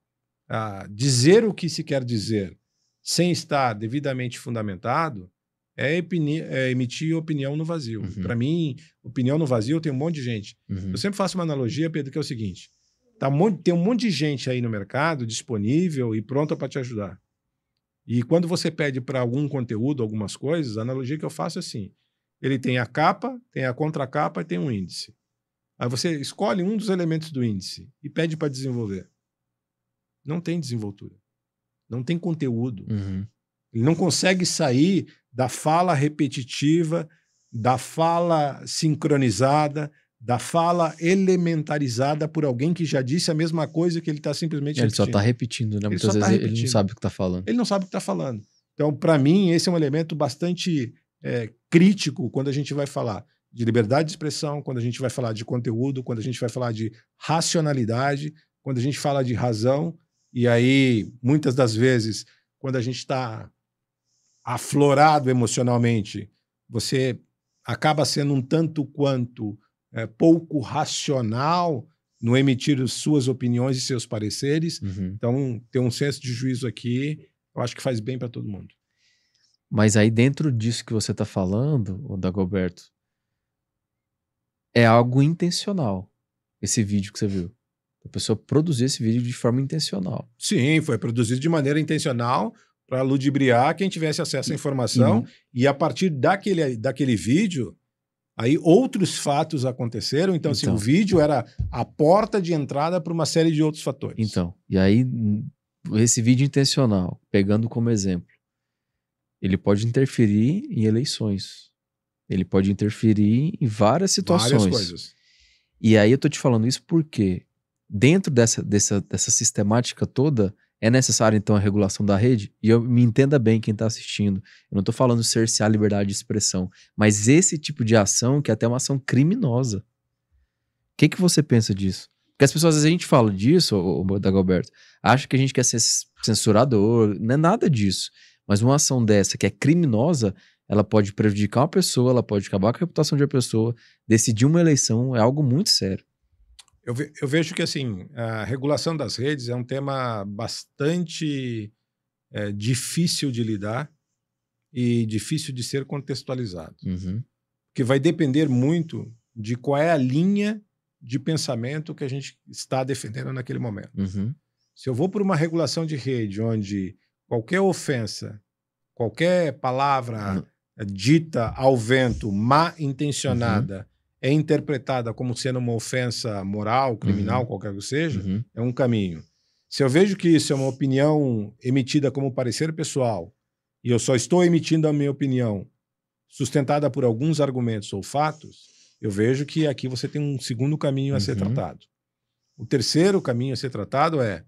dizer o que se quer dizer sem estar devidamente fundamentado é emitir opinião no vazio. Para mim, opinião no vazio tem um monte de gente. Eu sempre faço uma analogia, Pedro, que é o seguinte: tem um monte de gente aí no mercado disponível e pronta para te ajudar. E quando você pede para algum conteúdo, algumas coisas, a analogia que eu faço é assim: ele tem a capa, tem a contracapa e tem um índice. Aí você escolhe um dos elementos do índice e pede para desenvolver. Não tem desenvoltura. Não tem conteúdo. Ele não consegue sair da fala repetitiva, da fala sincronizada, da fala elementarizada por alguém que já disse a mesma coisa que ele está simplesmente repetindo. Ele só está repetindo, né? Muitas vezes ele não sabe o que está falando. Ele não sabe o que está falando. Então, para mim, esse é um elemento bastante crítico quando a gente vai falar de liberdade de expressão, quando a gente vai falar de conteúdo, quando a gente vai falar de racionalidade, quando a gente fala de razão. E aí, muitas das vezes, quando a gente está aflorado emocionalmente, você acaba sendo um tanto quanto pouco racional no emitir suas opiniões e seus pareceres. Então, ter um senso de juízo aqui, eu acho que faz bem para todo mundo. Mas aí, dentro disso que você está falando, Dagoberto, é algo intencional, esse vídeo que você viu. A pessoa produziu esse vídeo de forma intencional. Sim, foi produzido de maneira intencional para ludibriar quem tivesse acesso à informação. E a partir daquele vídeo, aí outros fatos aconteceram. Então, assim, o vídeo era a porta de entrada para uma série de outros fatores. Então, e aí esse vídeo intencional, pegando como exemplo, ele pode interferir em eleições. Ele pode interferir em várias situações. Várias coisas. E aí eu tô te falando isso porque dentro dessa sistemática toda, é necessário, então, a regulação da rede? E me entenda bem quem está assistindo. Eu não estou falando cercear a liberdade de expressão, mas esse tipo de ação, que é até uma ação criminosa. O que você pensa disso? Porque as pessoas, às vezes, a gente fala disso, Dagoberto, acha que a gente quer ser censurador, não é nada disso. Mas uma ação dessa, que é criminosa, ela pode prejudicar uma pessoa, ela pode acabar com a reputação de uma pessoa. Decidir uma eleição é algo muito sério. Eu vejo que assim, a regulação das redes é um tema bastante difícil de lidar e difícil de ser contextualizado. Porque vai depender muito de qual é a linha de pensamento que a gente está defendendo naquele momento. Se eu vou por uma regulação de rede onde qualquer ofensa, qualquer palavra dita ao vento, má intencionada, é interpretada como sendo uma ofensa moral, criminal, qualquer que seja, é um caminho. Se eu vejo que isso é uma opinião emitida como parecer pessoal, e eu só estou emitindo a minha opinião sustentada por alguns argumentos ou fatos, eu vejo que aqui você tem um segundo caminho a ser tratado. O terceiro caminho a ser tratado eu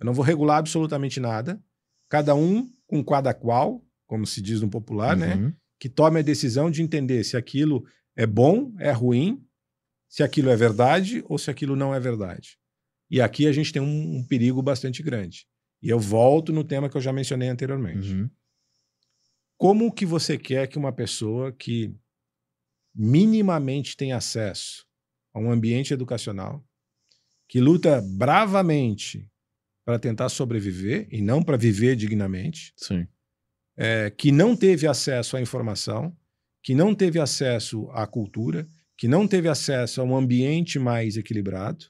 não vou regular absolutamente nada, cada um com cada qual, como se diz no popular, né, que tome a decisão de entender se aquilo é bom, é ruim, se aquilo é verdade ou se aquilo não é verdade. E aqui a gente tem um perigo bastante grande. E eu volto no tema que eu já mencionei anteriormente. Como que você quer que uma pessoa que minimamente tem acesso a um ambiente educacional, que luta bravamente para tentar sobreviver e não para viver dignamente, que não teve acesso à informação, que não teve acesso à cultura, que não teve acesso a um ambiente mais equilibrado,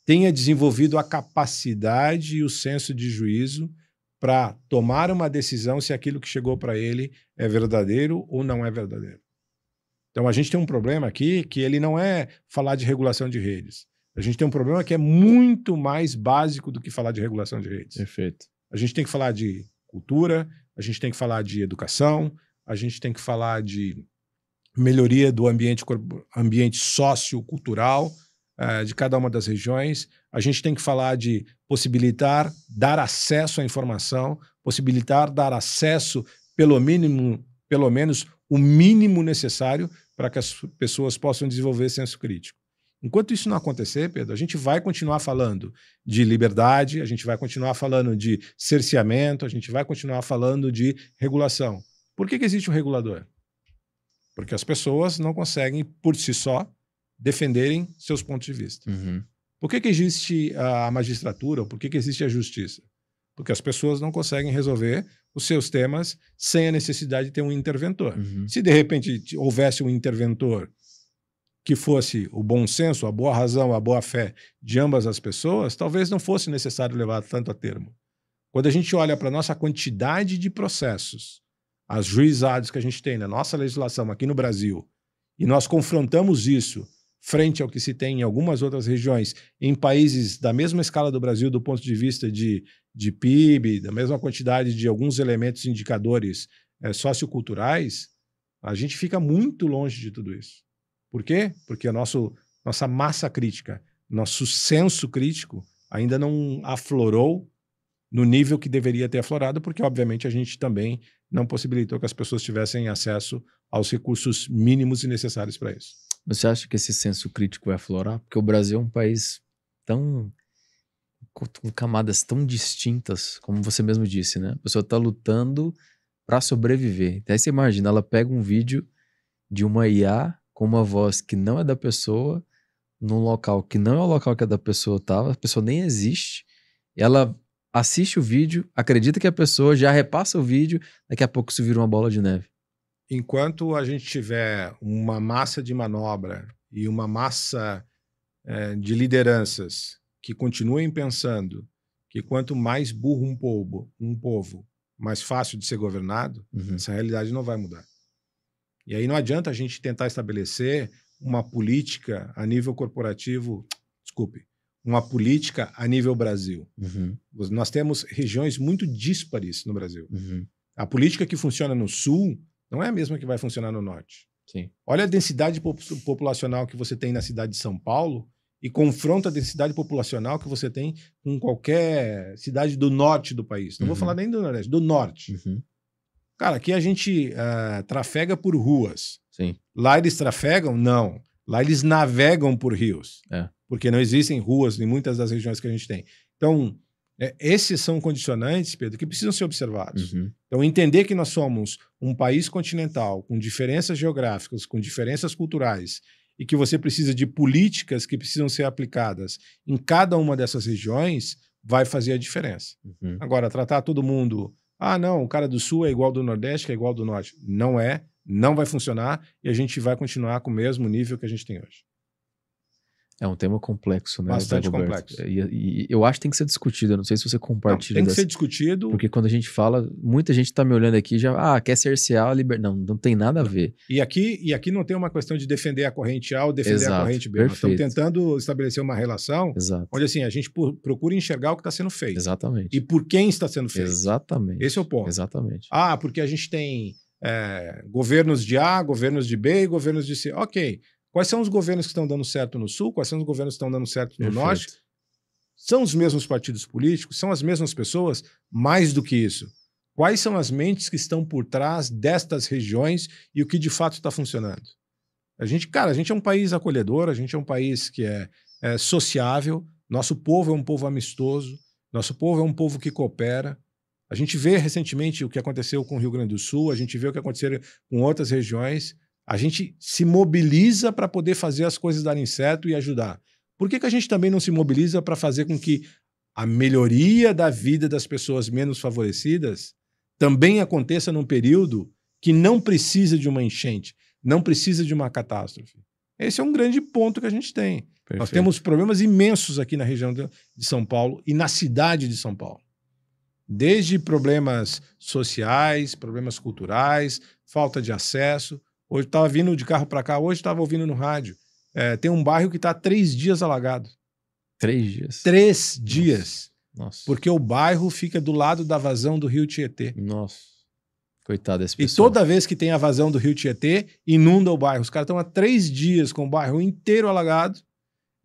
tenha desenvolvido a capacidade e o senso de juízo para tomar uma decisão se aquilo que chegou para ele é verdadeiro ou não é verdadeiro. Então a gente tem um problema aqui que ele não é falar de regulação de redes. A gente tem um problema que é muito mais básico do que falar de regulação de redes. Perfeito. A gente tem que falar de cultura, a gente tem que falar de educação, a gente tem que falar de melhoria do ambiente sociocultural de cada uma das regiões. a gente tem que falar de possibilitar dar acesso à informação, possibilitar dar acesso, pelo menos o mínimo necessário para que as pessoas possam desenvolver senso crítico. Enquanto isso não acontecer, Pedro, a gente vai continuar falando de liberdade, a gente vai continuar falando de cerceamento, a gente vai continuar falando de regulação. Por que existe um regulador? Porque as pessoas não conseguem, por si só, defenderem seus pontos de vista. Uhum. Por que existe a magistratura? Por que existe a justiça? Porque as pessoas não conseguem resolver os seus temas sem a necessidade de ter um interventor. Uhum. Se, de repente, houvesse um interventor que fosse o bom senso, a boa razão, a boa fé de ambas as pessoas, talvez não fosse necessário levar tanto a termo. Quando a gente olha para a nossa quantidade de processos, as juizados que a gente tem na nossa legislação aqui no Brasil, e nós confrontamos isso frente ao que se tem em algumas outras regiões, em países da mesma escala do Brasil, do ponto de vista de PIB, da mesma quantidade de alguns elementos indicadores socioculturais, a gente fica muito longe de tudo isso. Por quê? Porque a nossa massa crítica, nosso senso crítico ainda não aflorou no nível que deveria ter aflorado, porque, obviamente, a gente também não possibilitou que as pessoas tivessem acesso aos recursos mínimos e necessários para isso. Você acha que esse senso crítico vai aflorar? Porque o Brasil é um país com camadas tão distintas, como você mesmo disse, né? A pessoa está lutando para sobreviver. Então, aí você imagina, ela pega um vídeo de uma IA com uma voz que não é da pessoa, num local que não é o local que a da pessoa estava, a pessoa nem existe, ela assiste o vídeo, acredita que a pessoa já repassa o vídeo, daqui a pouco isso vira uma bola de neve. Enquanto a gente tiver uma massa de manobra e uma massa de lideranças que continuem pensando que quanto mais burro um povo, mais fácil de ser governado, essa realidade não vai mudar. E aí não adianta a gente tentar estabelecer uma política a nível corporativo, uma política a nível Brasil. Nós temos regiões muito díspares no Brasil. A política que funciona no Sul não é a mesma que vai funcionar no Norte. Sim. Olha a densidade populacional que você tem na cidade de São Paulo e confronta a densidade populacional que você tem com qualquer cidade do norte do país. Não vou falar nem do Nordeste, do Norte. Cara, aqui a gente trafega por ruas. Sim. Lá eles trafegam? Não. Lá eles navegam por rios. Porque não existem ruas em muitas das regiões que a gente tem. Então, esses são condicionantes, Pedro, que precisam ser observados. Então, entender que nós somos um país continental, com diferenças geográficas, com diferenças culturais, e que você precisa de políticas que precisam ser aplicadas em cada uma dessas regiões, vai fazer a diferença. Agora, tratar todo mundo... Ah, não, o cara do Sul é igual ao do Nordeste, que é igual ao do Norte. Não é, não vai funcionar e a gente vai continuar com o mesmo nível que a gente tem hoje. É um tema complexo, né? Bastante complexo. E eu acho que tem que ser discutido. Eu não sei se você compartilha. Tem que ser discutido. Porque quando a gente fala, muita gente tá me olhando aqui já, quer cercear a liberdade. Não tem nada a ver. E aqui não tem uma questão de defender a corrente A ou defender a corrente B. Nós estamos tentando estabelecer uma relação onde assim, a gente procura enxergar o que está sendo feito. Exatamente. E por quem está sendo feito. Exatamente. Esse é o ponto. Exatamente. Porque a gente tem governos de A, governos de B e governos de C. Ok. Quais são os governos que estão dando certo no Sul? Quais são os governos que estão dando certo no Norte? São os mesmos partidos políticos? São as mesmas pessoas? Mais do que isso, quais são as mentes que estão por trás destas regiões e o que de fato está funcionando? A gente é um país acolhedor, a gente é um país que é sociável, nosso povo é um povo amistoso, nosso povo é um povo que coopera. A gente vê recentemente o que aconteceu com o Rio Grande do Sul, a gente vê o que aconteceu com outras regiões. A gente se mobiliza para poder fazer as coisas darem certo e ajudar. Por que a gente também não se mobiliza para fazer com que a melhoria da vida das pessoas menos favorecidas também aconteça num período que não precisa de uma enchente, não precisa de uma catástrofe? Esse é um grande ponto que a gente tem. Perfeito. Nós temos problemas imensos aqui na região de São Paulo e na cidade de São Paulo. Desde problemas sociais, problemas culturais, falta de acesso. Hoje estava vindo de carro para cá, hoje estava ouvindo no rádio. Tem um bairro que está 3 dias alagado. 3 dias? 3 dias. Nossa. Porque o bairro fica do lado da vazão do Rio Tietê. Nossa. Coitado desse E pessoal. toda vez que tem a vazão do Rio Tietê, inunda o bairro. Os caras estão há 3 dias com o bairro inteiro alagado.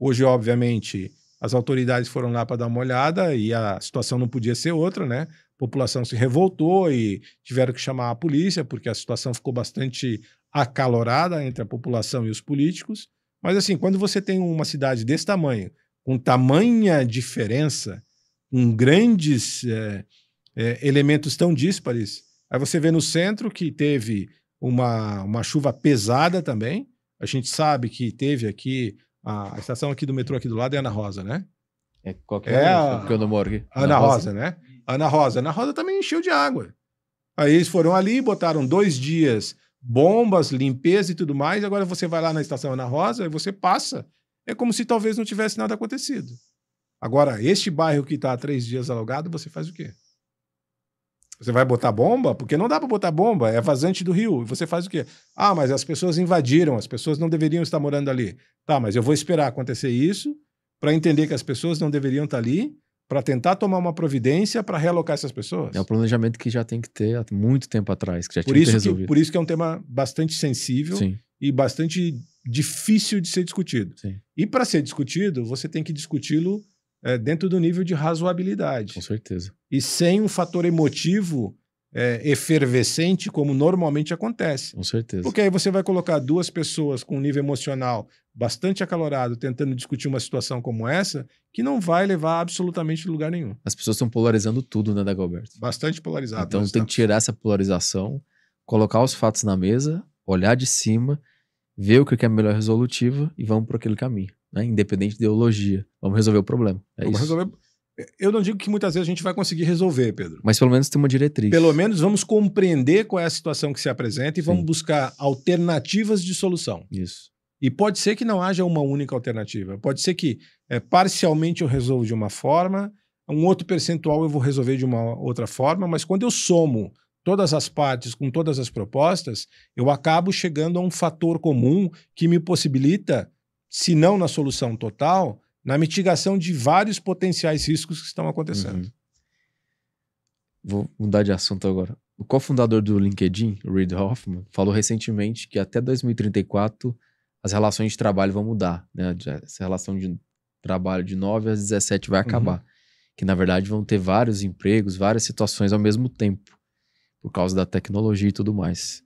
Hoje, obviamente, as autoridades foram lá para dar uma olhada e a situação não podia ser outra, né? A população se revoltou e tiveram que chamar a polícia, porque a situação ficou bastante acalorada entre a população e os políticos. Mas assim, quando você tem uma cidade desse tamanho, com tamanha diferença, com grandes elementos tão díspares, aí você vê no centro que teve uma chuva pesada também. A gente sabe que teve aqui, a estação aqui do metrô aqui do lado é Ana Rosa, né? Qual que é? Porque eu não moro aqui. Ana Rosa, né? Ana Rosa também encheu de água. Aí eles foram ali, botaram 2 dias, bombas, limpeza e tudo mais. Agora você vai lá na estação Ana Rosa e você passa. É como se talvez não tivesse nada acontecido. Agora, este bairro que está há 3 dias alugado, você faz o quê? Você vai botar bomba? Porque não dá para botar bomba, é vazante do rio. E você faz o quê? Ah, mas as pessoas invadiram, as pessoas não deveriam estar morando ali. Tá, mas eu vou esperar acontecer isso para entender que as pessoas não deveriam estar ali, para tentar tomar uma providência para realocar essas pessoas. É um planejamento que já tem que ter há muito tempo atrás, que já tinha que ter resolvido. Por isso que é um tema bastante sensível. Sim. E bastante difícil de ser discutido. Sim. E para ser discutido, você tem que discuti-lo dentro do nível de razoabilidade. Com certeza. E sem um fator emotivo efervescente, como normalmente acontece. Com certeza. Porque aí você vai colocar 2 pessoas com um nível emocional bastante acalorado tentando discutir uma situação como essa, que não vai levar absolutamente a lugar nenhum. As pessoas estão polarizando tudo, né, Dagoberto? Bastante polarizado. Então tem que tirar essa polarização, colocar os fatos na mesa, olhar de cima, ver o que é a melhor resolutiva e vamos por aquele caminho, né? Independente de ideologia. Vamos resolver o problema. Vamos resolver. Eu não digo que muitas vezes a gente vai conseguir resolver, Pedro. Mas pelo menos tem uma diretriz. Pelo menos vamos compreender qual é a situação que se apresenta e vamos buscar alternativas de solução. Isso. E pode ser que não haja uma única alternativa. Pode ser que parcialmente eu resolvo de uma forma, um outro percentual eu vou resolver de uma outra forma, mas quando eu somo todas as partes com todas as propostas, eu acabo chegando a um fator comum que me possibilita, se não na solução total, na mitigação de vários potenciais riscos que estão acontecendo. Uhum. Vou mudar de assunto agora. O cofundador do LinkedIn, o Reid Hoffman, falou recentemente que até 2034 as relações de trabalho vão mudar, né? Essa relação de trabalho de 9 às 17 vai acabar. Que, na verdade, vão ter vários empregos, várias situações ao mesmo tempo, por causa da tecnologia e tudo mais.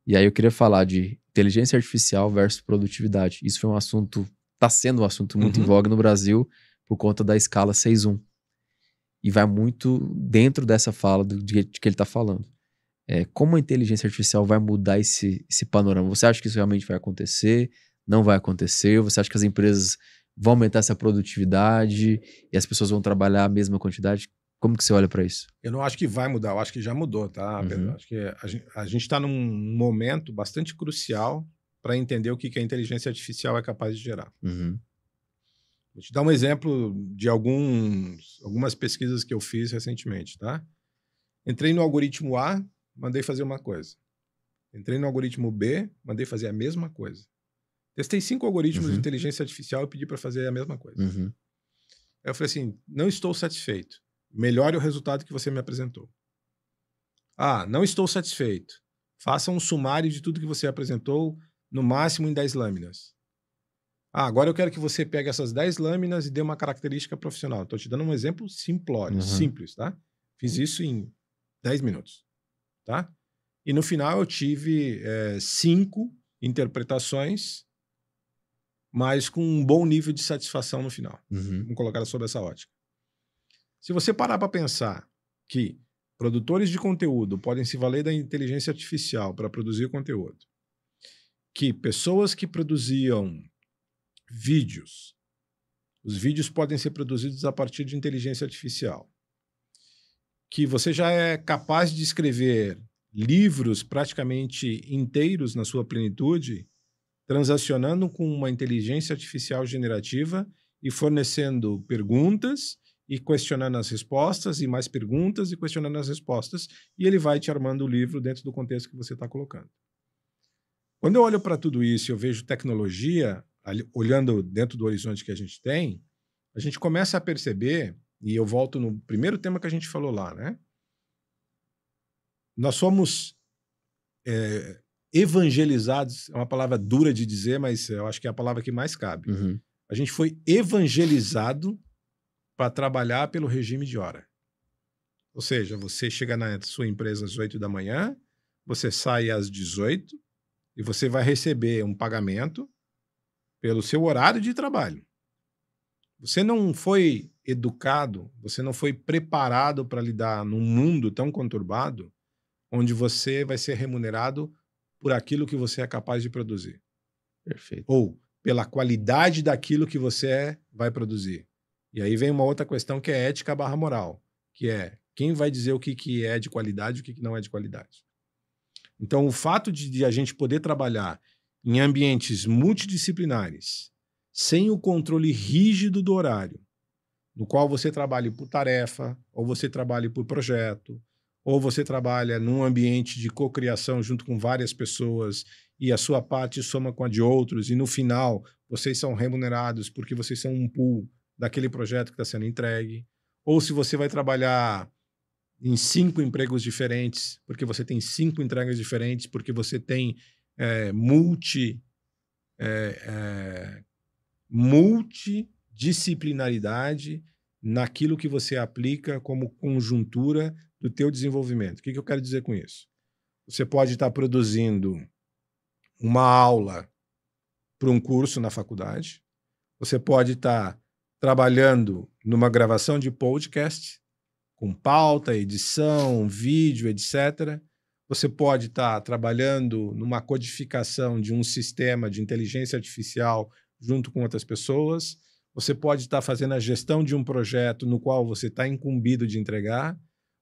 E aí eu queria falar de inteligência artificial versus produtividade. Isso foi um assunto, está sendo um assunto muito em voga no Brasil por conta da escala 6-1. E vai muito dentro dessa fala de que ele está falando. Como a inteligência artificial vai mudar esse panorama? Você acha que isso realmente vai acontecer? Não vai acontecer? Você acha que as empresas vão aumentar essa produtividade e as pessoas vão trabalhar a mesma quantidade? Como que você olha para isso? Eu não acho que vai mudar, eu acho que já mudou, tá, Pedro? Acho que a gente está num momento bastante crucial para entender o que a inteligência artificial é capaz de gerar. Vou te dar um exemplo de algumas pesquisas que eu fiz recentemente, tá? Entrei no algoritmo A, mandei fazer uma coisa. Entrei no algoritmo B, mandei fazer a mesma coisa. Testei 5 algoritmos de inteligência artificial e pedi para fazer a mesma coisa. Aí eu falei assim, não estou satisfeito. Melhore o resultado que você me apresentou. Ah, não estou satisfeito. Faça um sumário de tudo que você apresentou, no máximo em 10 lâminas. Ah, agora eu quero que você pegue essas 10 lâminas e dê uma característica profissional. Estou te dando um exemplo simplório, simples, tá? Fiz isso em 10 minutos, tá? E no final eu tive 5 interpretações, mas com um bom nível de satisfação no final. Vamos colocar sob essa ótica. Se você parar para pensar que produtores de conteúdo podem se valer da inteligência artificial para produzir conteúdo, que pessoas que produziam vídeos, os vídeos podem ser produzidos a partir de inteligência artificial, que você já é capaz de escrever livros praticamente inteiros na sua plenitude, transacionando com uma inteligência artificial generativa e fornecendo perguntas e questionando as respostas, e mais perguntas e questionando as respostas, e ele vai te armando o livro dentro do contexto que você está colocando. Quando eu olho para tudo isso e eu vejo tecnologia, olhando dentro do horizonte que a gente começa a perceber, e eu volto no primeiro tema que a gente falou lá, né? Nós somos evangelizados, é uma palavra dura de dizer, mas eu acho que é a palavra que mais cabe. A gente foi evangelizado para trabalhar pelo regime de hora. Ou seja, você chega na sua empresa às 8 da manhã, você sai às 18 e você vai receber um pagamento pelo seu horário de trabalho. Você não foi educado, você não foi preparado para lidar num mundo tão conturbado, onde você vai ser remunerado por aquilo que você é capaz de produzir. Perfeito. Ou pela qualidade daquilo que você vai produzir. E aí vem uma outra questão que é ética / moral, que é quem vai dizer o que é de qualidade e o que não é de qualidade. Então, o fato de a gente poder trabalhar em ambientes multidisciplinares, sem o controle rígido do horário, no qual você trabalhe por tarefa, ou você trabalhe por projeto, ou você trabalha num ambiente de cocriação junto com várias pessoas e a sua parte soma com a de outros, e no final vocês são remunerados porque vocês são um pool daquele projeto que está sendo entregue, ou se você vai trabalhar em 5 empregos diferentes, porque você tem 5 entregas diferentes, porque você tem multidisciplinaridade naquilo que você aplica como conjuntura do teu desenvolvimento. O que eu quero dizer com isso? Você pode estar produzindo uma aula para um curso na faculdade, você pode estar trabalhando numa gravação de podcast, com pauta, edição, vídeo, etc. Você pode estar trabalhando numa codificação de um sistema de inteligência artificial junto com outras pessoas. Você pode estar fazendo a gestão de um projeto no qual você está incumbido de entregar.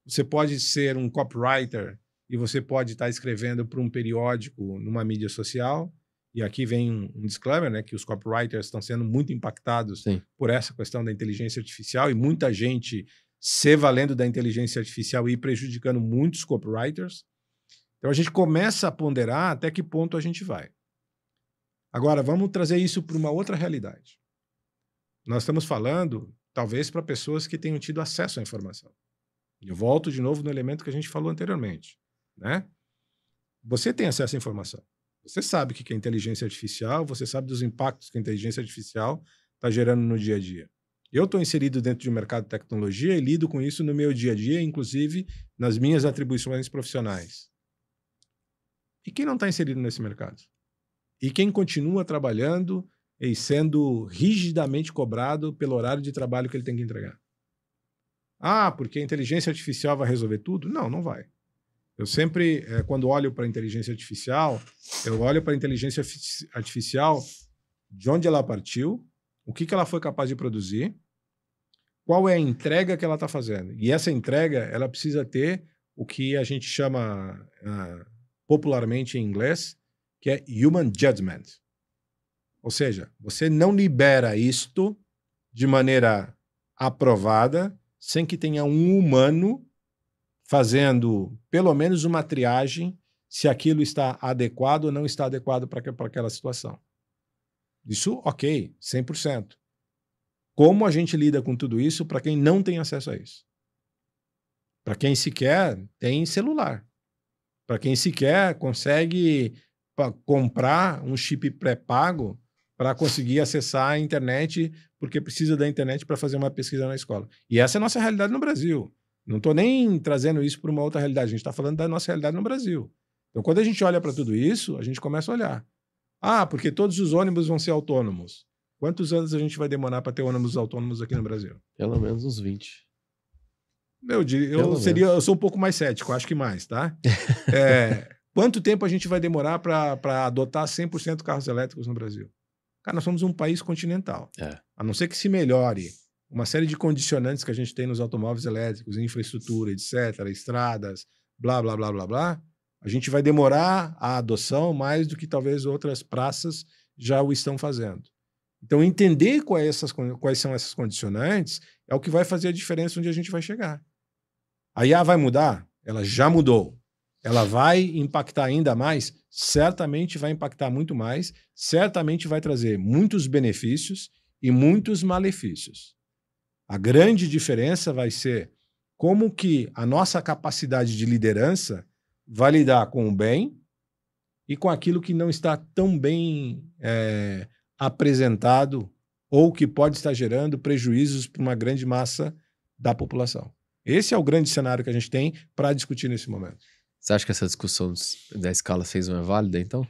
Você pode ser um copywriter e você pode estar escrevendo para um periódico numa mídia social. E aqui vem um disclaimer, né, que os copywriters estão sendo muito impactados por essa questão da inteligência artificial e muita gente se valendo da inteligência artificial e prejudicando muitos copywriters. Então a gente começa a ponderar até que ponto a gente vai. Agora, vamos trazer isso para uma outra realidade. Nós estamos falando, talvez, para pessoas que tenham tido acesso à informação. Eu volto de novo no elemento que a gente falou anteriormente, né? Você tem acesso à informação. Você sabe o que é inteligência artificial, você sabe dos impactos que a inteligência artificial está gerando no dia a dia. Eu estou inserido dentro de um mercado de tecnologia e lido com isso no meu dia a dia, inclusive nas minhas atribuições profissionais. E quem não está inserido nesse mercado? E quem continua trabalhando e sendo rigidamente cobrado pelo horário de trabalho que ele tem que entregar? Ah, porque a inteligência artificial vai resolver tudo? Não, não vai. Eu sempre, quando olho para a inteligência artificial, eu olho para a inteligência artificial de onde ela partiu, o que ela foi capaz de produzir, qual é a entrega que ela está fazendo. E essa entrega, ela precisa ter o que a gente chama popularmente em inglês, que é human judgment. Ou seja, você não libera isto de maneira aprovada sem que tenha um humano fazendo pelo menos uma triagem se aquilo está adequado ou não está adequado para aquela situação. Isso, ok, 100%. Como a gente lida com tudo isso para quem não tem acesso a isso? Para quem sequer tem celular. Para quem sequer consegue comprar um chip pré-pago para conseguir acessar a internet porque precisa da internet para fazer uma pesquisa na escola. E essa é a nossa realidade no Brasil. Não estou nem trazendo isso para uma outra realidade. A gente está falando da nossa realidade no Brasil. Então, quando a gente olha para tudo isso, a gente começa a olhar. Ah, porque todos os ônibus vão ser autônomos. Quantos anos a gente vai demorar para ter ônibus autônomos aqui no Brasil? Pelo menos uns 20. Eu sou um pouco mais cético, acho que mais, tá? Quanto tempo a gente vai demorar para adotar 100% carros elétricos no Brasil? Cara, nós somos um país continental. A não ser que se melhore uma série de condicionantes que a gente tem nos automóveis elétricos, infraestrutura, etc., estradas, blá, blá, blá, blá, blá, a gente vai demorar a adoção mais do que talvez outras praças já o estão fazendo. Então, entender quais são essas condicionantes é o que vai fazer a diferença onde a gente vai chegar. A IA vai mudar? Ela já mudou. Ela vai impactar ainda mais? Certamente vai impactar muito mais, certamente vai trazer muitos benefícios e muitos malefícios. A grande diferença vai ser como que a nossa capacidade de liderança vai lidar com o bem e com aquilo que não está tão bem apresentado ou que pode estar gerando prejuízos para uma grande massa da população. Esse é o grande cenário que a gente tem para discutir nesse momento. Você acha que essa discussão da escala 6 não é válida, então?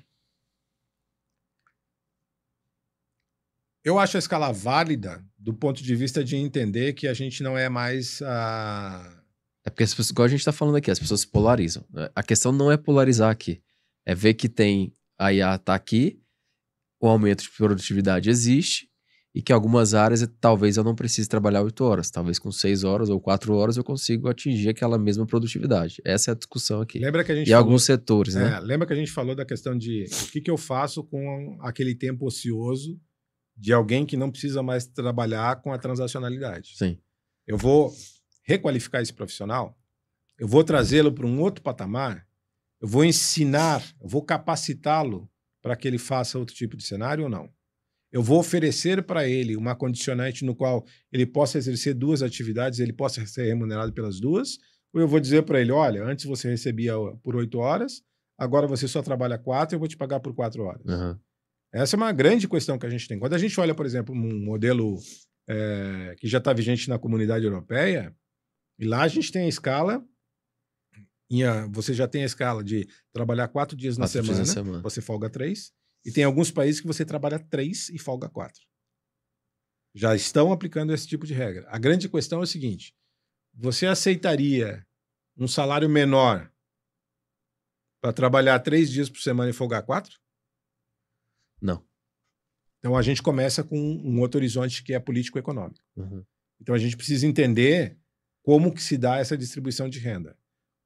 Eu acho a escala válida do ponto de vista de entender que a gente não é mais É porque, as pessoas, igual a gente tá falando aqui, as pessoas se polarizam. A questão não é polarizar aqui. É ver que tem a IA tá aqui, o aumento de produtividade existe, e que algumas áreas talvez eu não precise trabalhar 8 horas. Talvez com 6 horas ou 4 horas eu consigo atingir aquela mesma produtividade. Essa é a discussão aqui. Lembra que a gente e falou, alguns setores, né? Lembra que a gente falou da questão de o que eu faço com aquele tempo ocioso de alguém que não precisa mais trabalhar com a transacionalidade. Sim. Eu vou requalificar esse profissional, eu vou trazê-lo para um outro patamar, eu vou ensinar, eu vou capacitá-lo para que ele faça outro tipo de cenário ou não? Eu vou oferecer para ele uma condicionante no qual ele possa exercer 2 atividades, ele possa ser remunerado pelas 2, ou eu vou dizer para ele, olha, antes você recebia por 8 horas, agora você só trabalha 4, eu vou te pagar por 4 horas. Uhum. Essa é uma grande questão que a gente tem. Quando a gente olha, por exemplo, um modelo que já está vigente na comunidade europeia, e lá a gente tem a escala, você já tem a escala de trabalhar 4 dias na semana, você folga 3, e tem alguns países que você trabalha 3 e folga 4. Já estão aplicando esse tipo de regra. A grande questão é o seguinte, você aceitaria um salário menor para trabalhar 3 dias por semana e folgar 4? Não. Então a gente começa com um outro horizonte que é político-econômico. Uhum. Então a gente precisa entender como que se dá essa distribuição de renda.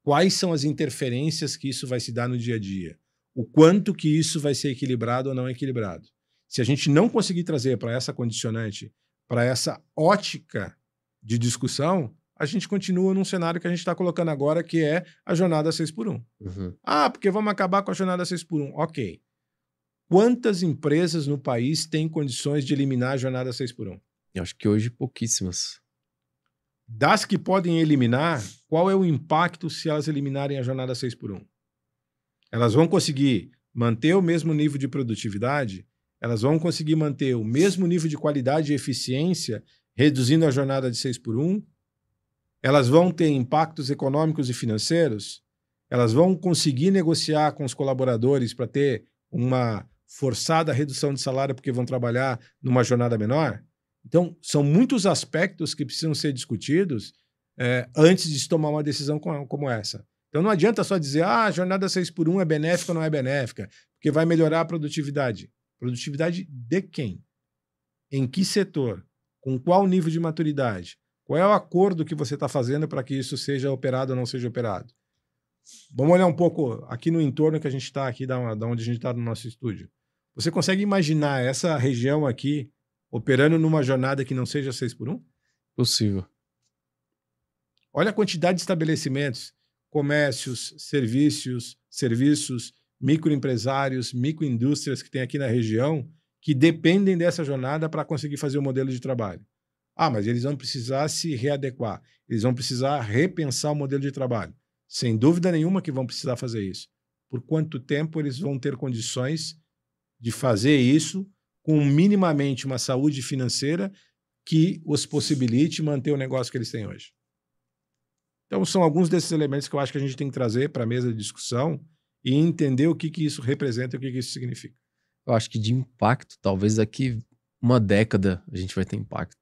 Quais são as interferências que isso vai se dar no dia a dia? O quanto que isso vai ser equilibrado ou não equilibrado? Se a gente não conseguir trazer para essa condicionante, para essa ótica de discussão, a gente continua num cenário que a gente está colocando agora, que é a jornada 6x1. Uhum. Porque vamos acabar com a jornada 6x1. Ok. Quantas empresas no país têm condições de eliminar a jornada 6x1? Eu acho que hoje pouquíssimas. Das que podem eliminar, qual é o impacto se elas eliminarem a jornada 6x1? Elas vão conseguir manter o mesmo nível de produtividade? Elas vão conseguir manter o mesmo nível de qualidade e eficiência, reduzindo a jornada de 6x1? Elas vão ter impactos econômicos e financeiros? Elas vão conseguir negociar com os colaboradores para ter uma forçada redução de salário porque vão trabalhar numa jornada menor? Então, são muitos aspectos que precisam ser discutidos antes de se tomar uma decisão como essa. Então, não adianta só dizer a jornada 6x1 é benéfica ou não é benéfica, porque vai melhorar a produtividade. Produtividade de quem? Em que setor? Com qual nível de maturidade? Qual é o acordo que você está fazendo para que isso seja operado ou não seja operado? Vamos olhar um pouco aqui no entorno que a gente está aqui, da onde a gente está no nosso estúdio. Você consegue imaginar essa região aqui operando numa jornada que não seja 6x1? Possível. Olha a quantidade de estabelecimentos, comércios, serviços, microempresários, microindústrias que tem aqui na região que dependem dessa jornada para conseguir fazer o modelo de trabalho. Mas eles vão precisar se readequar, eles vão precisar repensar o modelo de trabalho. Sem dúvida nenhuma que vão precisar fazer isso. Por quanto tempo eles vão ter condições de fazer isso com minimamente uma saúde financeira que os possibilite manter o negócio que eles têm hoje? Então, são alguns desses elementos que eu acho que a gente tem que trazer para a mesa de discussão e entender o que isso representa e o que isso significa. Eu acho que de impacto, talvez daqui uma década a gente vai ter impacto.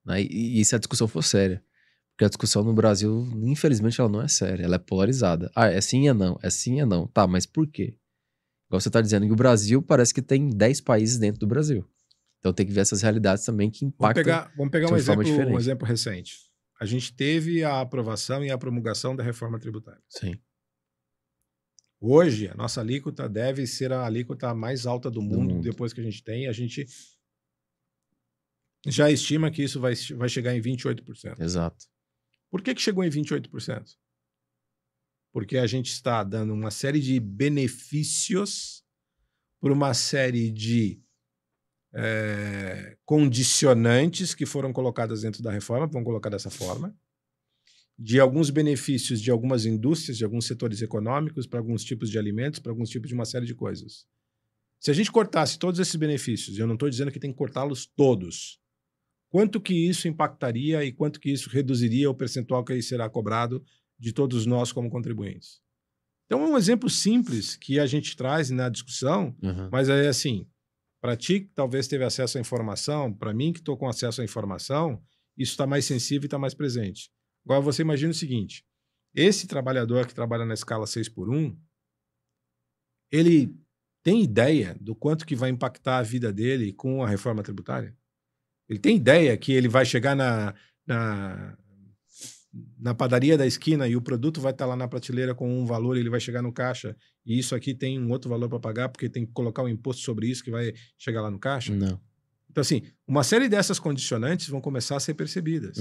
Né? E se a discussão for séria. Porque a discussão no Brasil, infelizmente, ela não é séria. Ela é polarizada. É sim, é não. É sim, é não. Tá, mas por quê? Igual você tá dizendo que o Brasil parece que tem 10 países dentro do Brasil. Então tem que ver essas realidades também que impactam. Vamos pegar um exemplo recente. A gente teve a aprovação e a promulgação da reforma tributária. Sim. Hoje, a nossa alíquota deve ser a alíquota mais alta do mundo. Depois que a gente tem. A gente já estima que isso vai chegar em 28%. Exato. Por que chegou em 28%? Porque a gente está dando uma série de benefícios por uma série de condicionantes que foram colocadas dentro da reforma, vamos colocar dessa forma, de alguns benefícios de algumas indústrias, de alguns setores econômicos, para alguns tipos de alimentos, para alguns tipos de uma série de coisas. Se a gente cortasse todos esses benefícios, e eu não estou dizendo que tem que cortá-los todos, quanto que isso impactaria e quanto que isso reduziria o percentual que aí será cobrado de todos nós como contribuintes? Então, é um exemplo simples que a gente traz na discussão, mas é assim, para ti que talvez teve acesso à informação, para mim que estou com acesso à informação, isso está mais sensível e está mais presente. Agora, você imagina o seguinte, esse trabalhador que trabalha na escala 6x1, ele tem ideia do quanto que vai impactar a vida dele com a reforma tributária? Ele tem ideia que ele vai chegar na padaria da esquina e o produto vai estar lá na prateleira com um valor, ele vai chegar no caixa e isso aqui tem um outro valor para pagar porque tem que colocar um imposto sobre isso que vai chegar lá no caixa? Não. Então, assim, uma série dessas condicionantes vão começar a ser percebidas.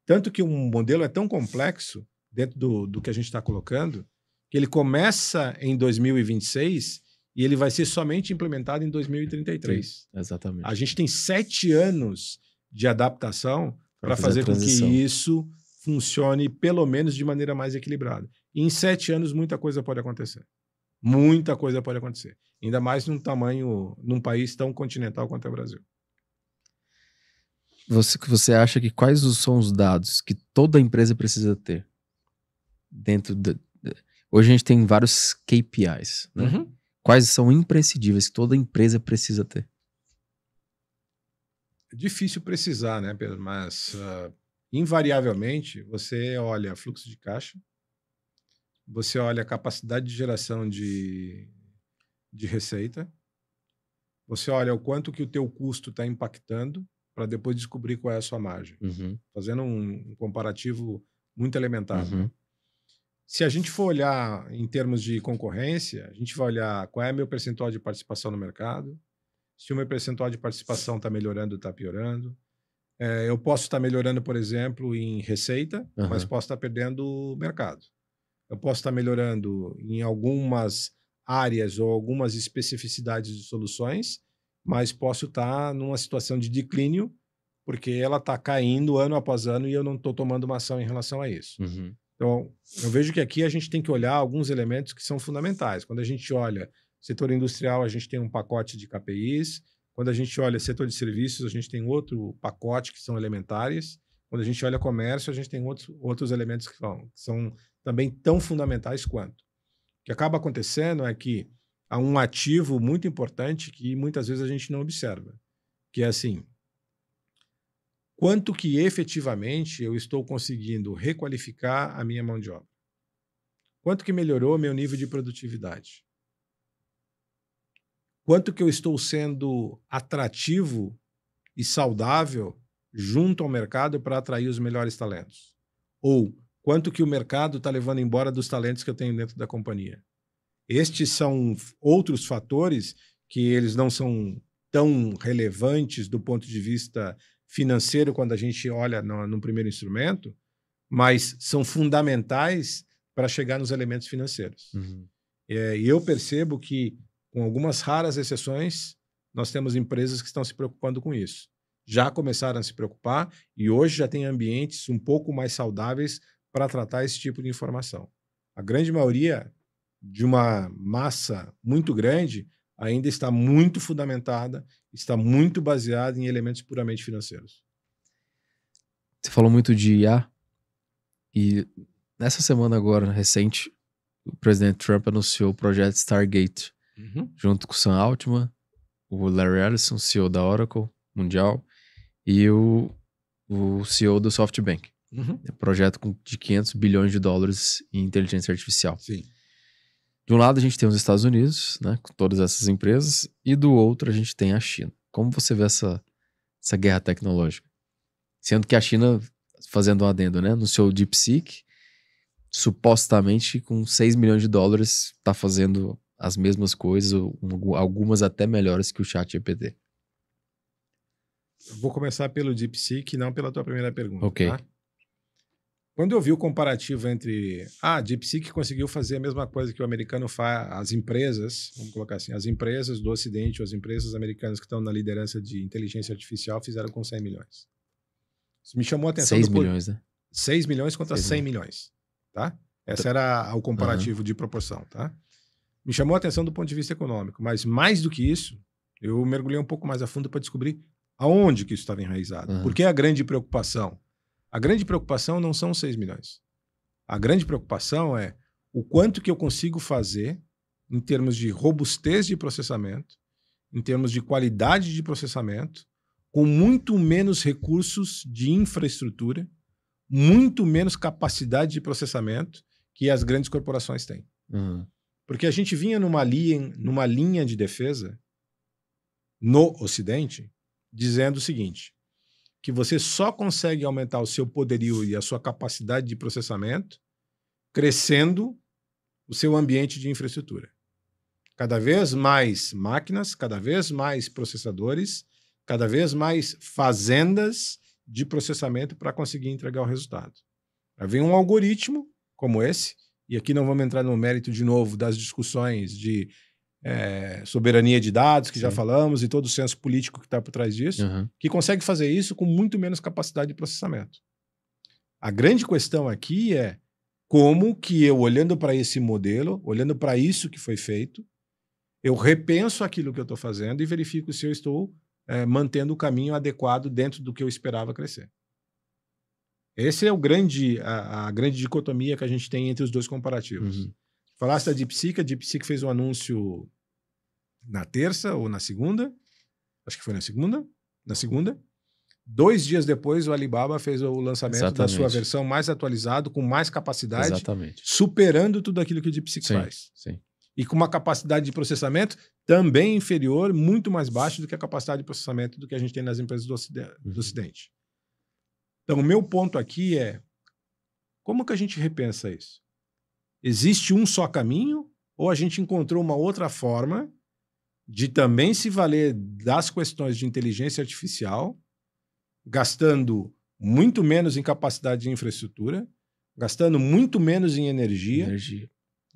Tanto que um modelo é tão complexo dentro do que a gente está colocando que ele começa em 2026 e ele vai ser somente implementado em 2033. Exatamente. A gente tem 7 anos de adaptação para fazer com que isso funcione pelo menos de maneira mais equilibrada. E em 7 anos muita coisa pode acontecer. Muita coisa pode acontecer. Ainda mais num país tão continental quanto é o Brasil. Você acha que quais são os dados que toda empresa precisa ter? Hoje a gente tem vários KPIs, né? Quais são imprescindíveis que toda empresa precisa ter? É difícil precisar, né, Pedro? Mas, invariavelmente, você olha fluxo de caixa, você olha a capacidade de geração de receita, você olha o quanto que o teu custo está impactando para depois descobrir qual é a sua margem. Fazendo um comparativo muito elementar. Né? Se a gente for olhar em termos de concorrência, a gente vai olhar qual é meu percentual de participação no mercado, se o meu percentual de participação está melhorando ou está piorando. Eu posso estar melhorando, por exemplo, em receita, mas posso estar perdendo mercado. Eu posso estar melhorando em algumas áreas ou algumas especificidades de soluções, mas posso estar numa situação de declínio, porque ela está caindo ano após ano e eu não estou tomando uma ação em relação a isso. Então, eu vejo que aqui a gente tem que olhar alguns elementos que são fundamentais. Quando a gente olha setor industrial, a gente tem um pacote de KPIs. Quando a gente olha setor de serviços, a gente tem outro pacote que são elementares. Quando a gente olha comércio, a gente tem outros elementos que são também tão fundamentais quanto. O que acaba acontecendo é que há um ativo muito importante que muitas vezes a gente não observa, que é assim, quanto que efetivamente eu estou conseguindo requalificar a minha mão de obra? Quanto que melhorou meu nível de produtividade? Quanto que eu estou sendo atrativo e saudável junto ao mercado para atrair os melhores talentos? Ou quanto que o mercado está levando embora dos talentos que eu tenho dentro da companhia? Estes são outros fatores que eles não são tão relevantes do ponto de vista financeiro quando a gente olha no primeiro instrumento, mas são fundamentais para chegar nos elementos financeiros. E eu percebo que, com algumas raras exceções, nós temos empresas que estão se preocupando com isso. Já começaram a se preocupar e hoje já tem ambientes um pouco mais saudáveis para tratar esse tipo de informação. A grande maioria de uma massa muito grande ainda está muito fundamentada, está muito baseada em elementos puramente financeiros. Você falou muito de IA e nessa semana agora, recente, o presidente Trump anunciou o projeto Stargate, junto com o Sam Altman, o Larry Ellison, CEO da Oracle Mundial, e o CEO do SoftBank. É um projeto de 500 bilhões de dólares em inteligência artificial. Sim. De um lado a gente tem os Estados Unidos, né, com todas essas empresas, e do outro a gente tem a China. Como você vê essa guerra tecnológica? Sendo que a China, fazendo um adendo, né, no seu DeepSeek, supostamente com 6 milhões de dólares está fazendo as mesmas coisas, algumas até melhores que o ChatGPT. Eu vou começar pelo DeepSeek, não pela tua primeira pergunta. Ok. Tá? Quando eu vi o comparativo entre DeepSeek conseguiu fazer a mesma coisa que o americano faz, as empresas, vamos colocar assim, as empresas do Ocidente, ou as empresas americanas que estão na liderança de inteligência artificial fizeram com 100 milhões. Isso me chamou a atenção. 6 milhões, né? 6 milhões contra 100 milhões, tá? Esse era o comparativo de proporção, tá? Me chamou a atenção do ponto de vista econômico, mas mais do que isso, eu mergulhei um pouco mais a fundo para descobrir aonde que isso estava enraizado. Uhum. Porque a grande preocupação? A grande preocupação não são 6 milhões. A grande preocupação é o quanto que eu consigo fazer em termos de robustez de processamento, em termos de qualidade de processamento, com muito menos recursos de infraestrutura, muito menos capacidade de processamento que as grandes corporações têm. Uhum. Porque a gente vinha numa linha de defesa no Ocidente, dizendo o seguinte, que você só consegue aumentar o seu poderio e a sua capacidade de processamento crescendo o seu ambiente de infraestrutura. Cada vez mais máquinas, cada vez mais processadores, cada vez mais fazendas de processamento para conseguir entregar o resultado. Aí vem um algoritmo como esse, e aqui não vamos entrar no mérito de novo das discussões de soberania de dados, que já falamos, e todo o senso político que está por trás disso, que consegue fazer isso com muito menos capacidade de processamento. A grande questão aqui é como que eu, olhando para esse modelo, olhando para isso que foi feito, eu repenso aquilo que eu estou fazendo e verifico se eu estou mantendo o caminho adequado dentro do que eu esperava crescer. Esse é a grande dicotomia que a gente tem entre os dois comparativos. Falasse da DeepSeek, a DeepSeek fez um anúncio na terça ou na segunda, acho que foi na segunda. 2 dias depois, o Alibaba fez o lançamento da sua versão mais atualizada, com mais capacidade, superando tudo aquilo que o DeepSeek faz. Sim. E com uma capacidade de processamento também inferior, muito mais baixa do que a capacidade de processamento do que a gente tem nas empresas do Ocidente. Então, o meu ponto aqui é, como que a gente repensa isso? Existe um só caminho ou a gente encontrou uma outra forma de também se valer das questões de inteligência artificial, gastando muito menos em capacidade de infraestrutura, gastando muito menos em energia.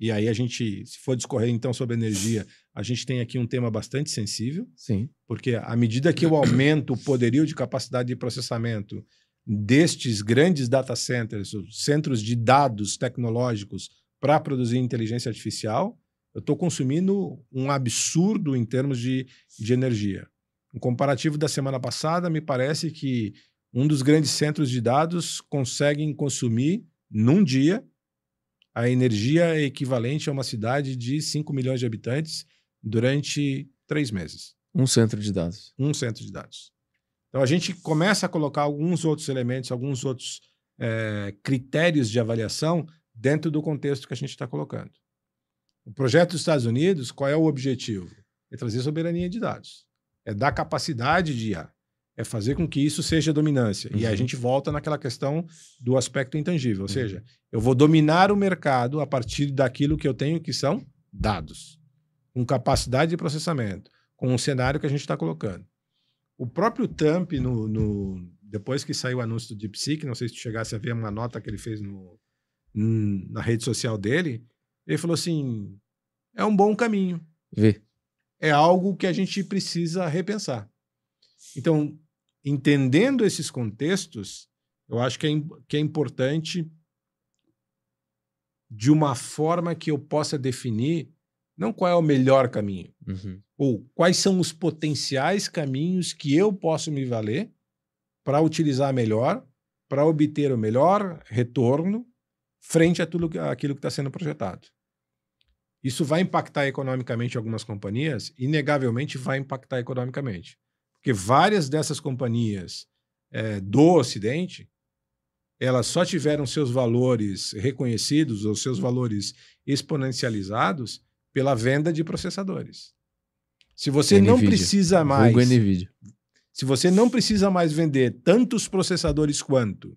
E aí a gente, se for discorrer então sobre energia, a gente tem aqui um tema bastante sensível. Sim. Porque à medida que eu aumento o poderio de capacidade de processamento destes grandes data centers, centros de dados tecnológicos para produzir inteligência artificial, eu estou consumindo um absurdo em termos de energia. Um comparativo da semana passada, me parece que um dos grandes centros de dados conseguem consumir, num dia, a energia equivalente a uma cidade de 5 milhões de habitantes durante 3 meses. Um centro de dados. Um centro de dados. Então, a gente começa a colocar alguns outros elementos, alguns outros critérios de avaliação dentro do contexto que a gente está colocando. O projeto dos Estados Unidos, qual é o objetivo? É trazer soberania de dados. É dar capacidade de IA. É fazer com que isso seja dominância. E aí a gente volta naquela questão do aspecto intangível. Ou seja, eu vou dominar o mercado a partir daquilo que eu tenho, que são dados. Com capacidade de processamento. Com um cenário que a gente está colocando. O próprio Trump, depois que saiu o anúncio do DeepSeek, não sei se tu chegasse a ver uma nota que ele fez na rede social dele, ele falou assim, é um bom caminho. É algo que a gente precisa repensar. Então, entendendo esses contextos, eu acho que é importante de uma forma que eu possa definir não qual é o melhor caminho, ou quais são os potenciais caminhos que eu posso me valer para utilizar melhor, para obter o melhor retorno frente a tudo aquilo que está sendo projetado. Isso vai impactar economicamente algumas companhias? Inegavelmente vai impactar economicamente. Porque várias dessas companhias do Ocidente, elas só tiveram seus valores reconhecidos ou seus valores exponencializados pela venda de processadores. Se você não precisa mais... Se você não precisa mais vender tantos processadores quanto,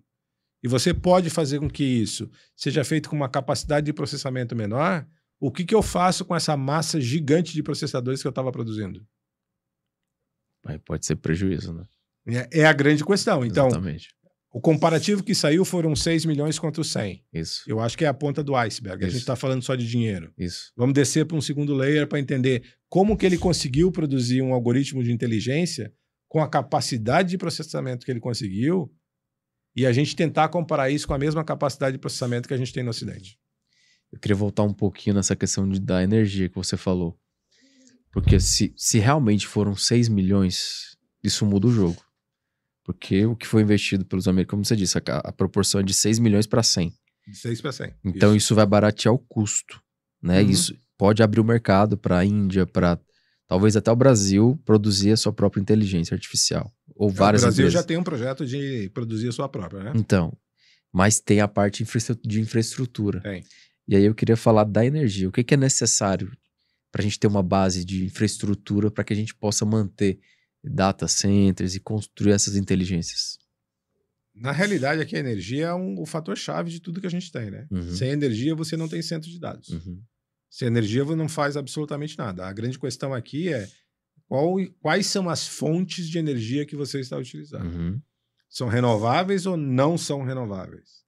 e você pode fazer com que isso seja feito com uma capacidade de processamento menor, o que eu faço com essa massa gigante de processadores que eu estava produzindo? Pode ser prejuízo, né? É a grande questão. Então, exatamente. O comparativo que saiu foram 6 milhões contra os 100. Isso. Eu acho que é a ponta do iceberg. Isso. A gente está falando só de dinheiro. Isso. Vamos descer para um segundo layer para entender como que ele conseguiu produzir um algoritmo de inteligência com a capacidade de processamento que ele conseguiu e a gente tentar comparar isso com a mesma capacidade de processamento que a gente tem no Ocidente. Eu queria voltar um pouquinho nessa questão da energia que você falou. Porque se realmente foram 6 milhões, isso muda o jogo. Porque o que foi investido pelos americanos, como você disse, a proporção é de 6 milhões para 100. De 6 para 100. Então isso vai baratear o custo, né? Isso pode abrir o mercado para a Índia, para talvez até o Brasil produzir a sua própria inteligência artificial. Ou várias empresas. O Brasil já tem um projeto de produzir a sua própria, né? Então, mas tem a parte de infraestrutura. Tem. E aí eu queria falar da energia. O que é necessário para a gente ter uma base de infraestrutura para que a gente possa manter data centers e construir essas inteligências? Na realidade, aqui a energia é o fator-chave de tudo que a gente tem, né? Sem energia, você não tem centro de dados. Sem energia, você não faz absolutamente nada. A grande questão aqui é quais são as fontes de energia que você está utilizando. São renováveis ou não são renováveis?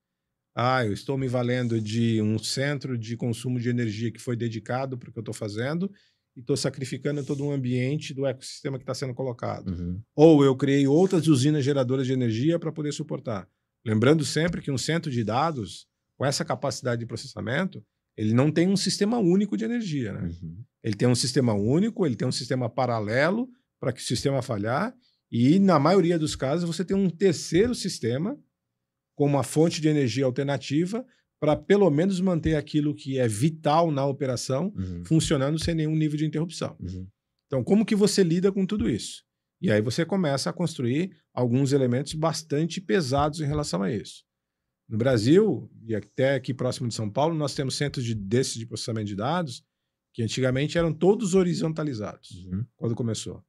Eu estou me valendo de um centro de consumo de energia que foi dedicado para o que eu estou fazendo e estou sacrificando todo um ambiente do ecossistema que está sendo colocado. Ou eu criei outras usinas geradoras de energia para poder suportar. Lembrando sempre que um centro de dados, com essa capacidade de processamento, ele não tem um sistema único de energia, né? Ele tem um sistema único, ele tem um sistema paralelo para que o sistema falhar e, na maioria dos casos, você tem um terceiro sistema com uma fonte de energia alternativa para pelo menos manter aquilo que é vital na operação funcionando sem nenhum nível de interrupção. Então, como que você lida com tudo isso? E aí você começa a construir alguns elementos bastante pesados em relação a isso. No Brasil, e até aqui próximo de São Paulo, nós temos centros desses de processamento de dados que antigamente eram todos horizontalizados, quando começou.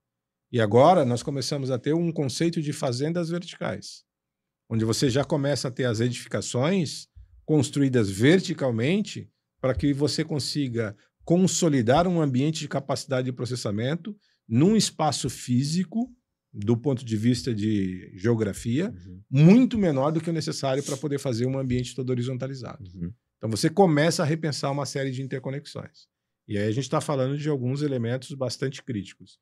E agora nós começamos a ter um conceito de fazendas verticais, onde você já começa a ter as edificações construídas verticalmente para que você consiga consolidar um ambiente de capacidade de processamento num espaço físico, do ponto de vista de geografia, muito menor do que o necessário para poder fazer um ambiente todo horizontalizado. Então você começa a repensar uma série de interconexões. E aí a gente está falando de alguns elementos bastante críticos.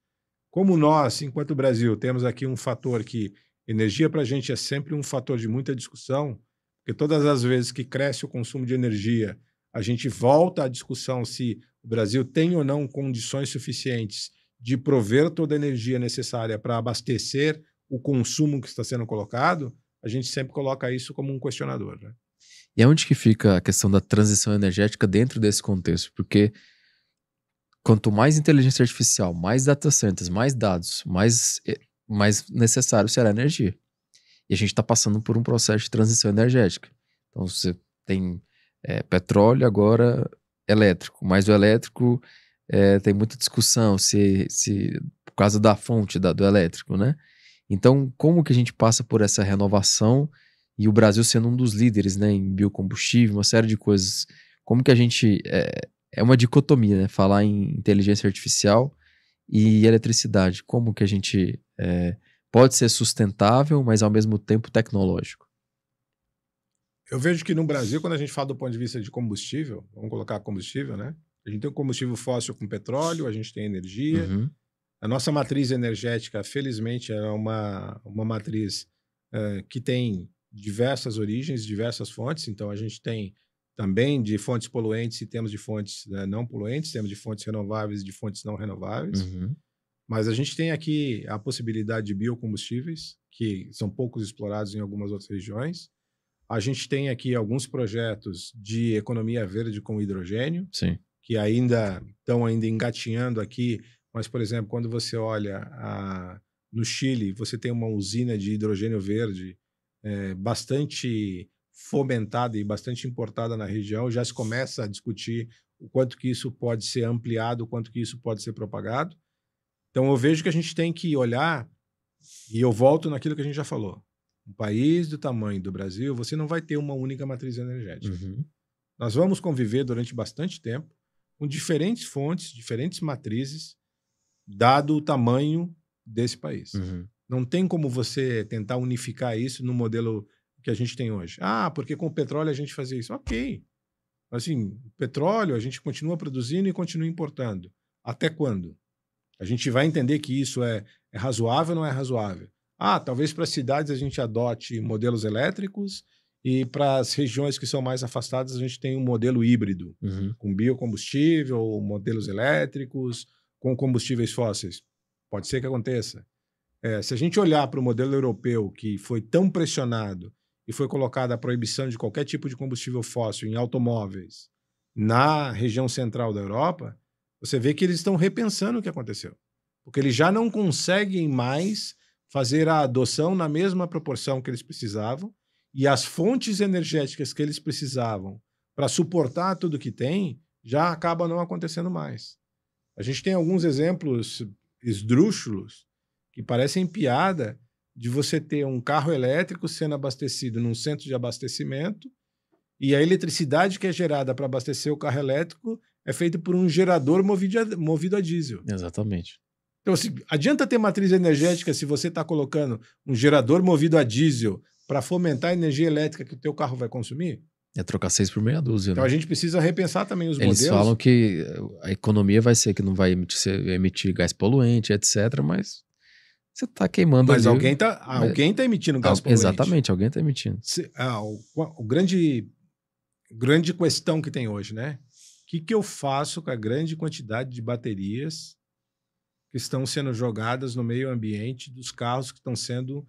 Como nós, enquanto Brasil, temos aqui um fator que energia para a gente é sempre um fator de muita discussão, porque todas as vezes que cresce o consumo de energia, a gente volta à discussão se o Brasil tem ou não condições suficientes de prover toda a energia necessária para abastecer o consumo que está sendo colocado, a gente sempre coloca isso como um questionador, né? E aonde que fica a questão da transição energética dentro desse contexto? Porque quanto mais inteligência artificial, mais data centers, mais dados, mais necessário será a energia. E a gente está passando por um processo de transição energética. Então você tem petróleo, agora elétrico, mas o elétrico tem muita discussão por causa da fonte do elétrico, né? Então, como que a gente passa por essa renovação e o Brasil sendo um dos líderes, né, em biocombustível, uma série de coisas? Como que a gente... É uma dicotomia, né? Falar em inteligência artificial e eletricidade. Como que a gente pode ser sustentável, mas ao mesmo tempo tecnológico? Eu vejo que no Brasil, quando a gente fala do ponto de vista de combustível, vamos colocar combustível, né? A gente tem o combustível fóssil com petróleo, a gente tem energia. A nossa matriz energética, felizmente, é uma matriz que tem diversas origens, diversas fontes. Então, a gente tem também de fontes poluentes e temos de fontes não poluentes, temos de fontes renováveis e de fontes não renováveis. Mas a gente tem aqui a possibilidade de biocombustíveis, que são poucos explorados em algumas outras regiões. A gente tem aqui alguns projetos de economia verde com hidrogênio, Sim. que ainda estão engatinhando aqui, mas, por exemplo, quando você olha no Chile, você tem uma usina de hidrogênio verde bastante fomentada e bastante importada na região, já se começa a discutir o quanto que isso pode ser ampliado, o quanto que isso pode ser propagado. Então, eu vejo que a gente tem que olhar, e eu volto naquilo que a gente já falou, um país do tamanho do Brasil, você não vai ter uma única matriz energética. Nós vamos conviver durante bastante tempo com diferentes fontes, diferentes matrizes, dado o tamanho desse país. Não tem como você tentar unificar isso no modelo que a gente tem hoje. Porque com o petróleo a gente fazia isso. Ok. Assim, petróleo a gente continua produzindo e continua importando. Até quando? A gente vai entender que isso é razoável ou não é razoável? Talvez para as cidades a gente adote modelos elétricos e para as regiões que são mais afastadas a gente tem um modelo híbrido, com biocombustível, modelos elétricos, com combustíveis fósseis. Pode ser que aconteça. Se a gente olhar para o modelo europeu, que foi tão pressionado e foi colocada a proibição de qualquer tipo de combustível fóssil em automóveis na região central da Europa, você vê que eles estão repensando o que aconteceu. Porque eles já não conseguem mais fazer a adoção na mesma proporção que eles precisavam, e as fontes energéticas que eles precisavam para suportar tudo que tem já acabam não acontecendo mais. A gente tem alguns exemplos esdrúxulos que parecem piada de você ter um carro elétrico sendo abastecido num centro de abastecimento e a eletricidade que é gerada para abastecer o carro elétrico é feita por um gerador movido a diesel. Exatamente. Então, assim, adianta ter matriz energética se você está colocando um gerador movido a diesel para fomentar a energia elétrica que o teu carro vai consumir? É trocar 6 por meia dúzia. Então né? a gente precisa repensar também os modelos. Eles falam que a economia vai ser que não vai emitir gás poluente, etc., mas você está queimando Mas ali. alguém tá emitindo gás poluente. Exatamente, alguém está emitindo. O grande questão que tem hoje, né? O que eu faço com a grande quantidade de baterias que estão sendo jogadas no meio ambiente dos carros que estão sendo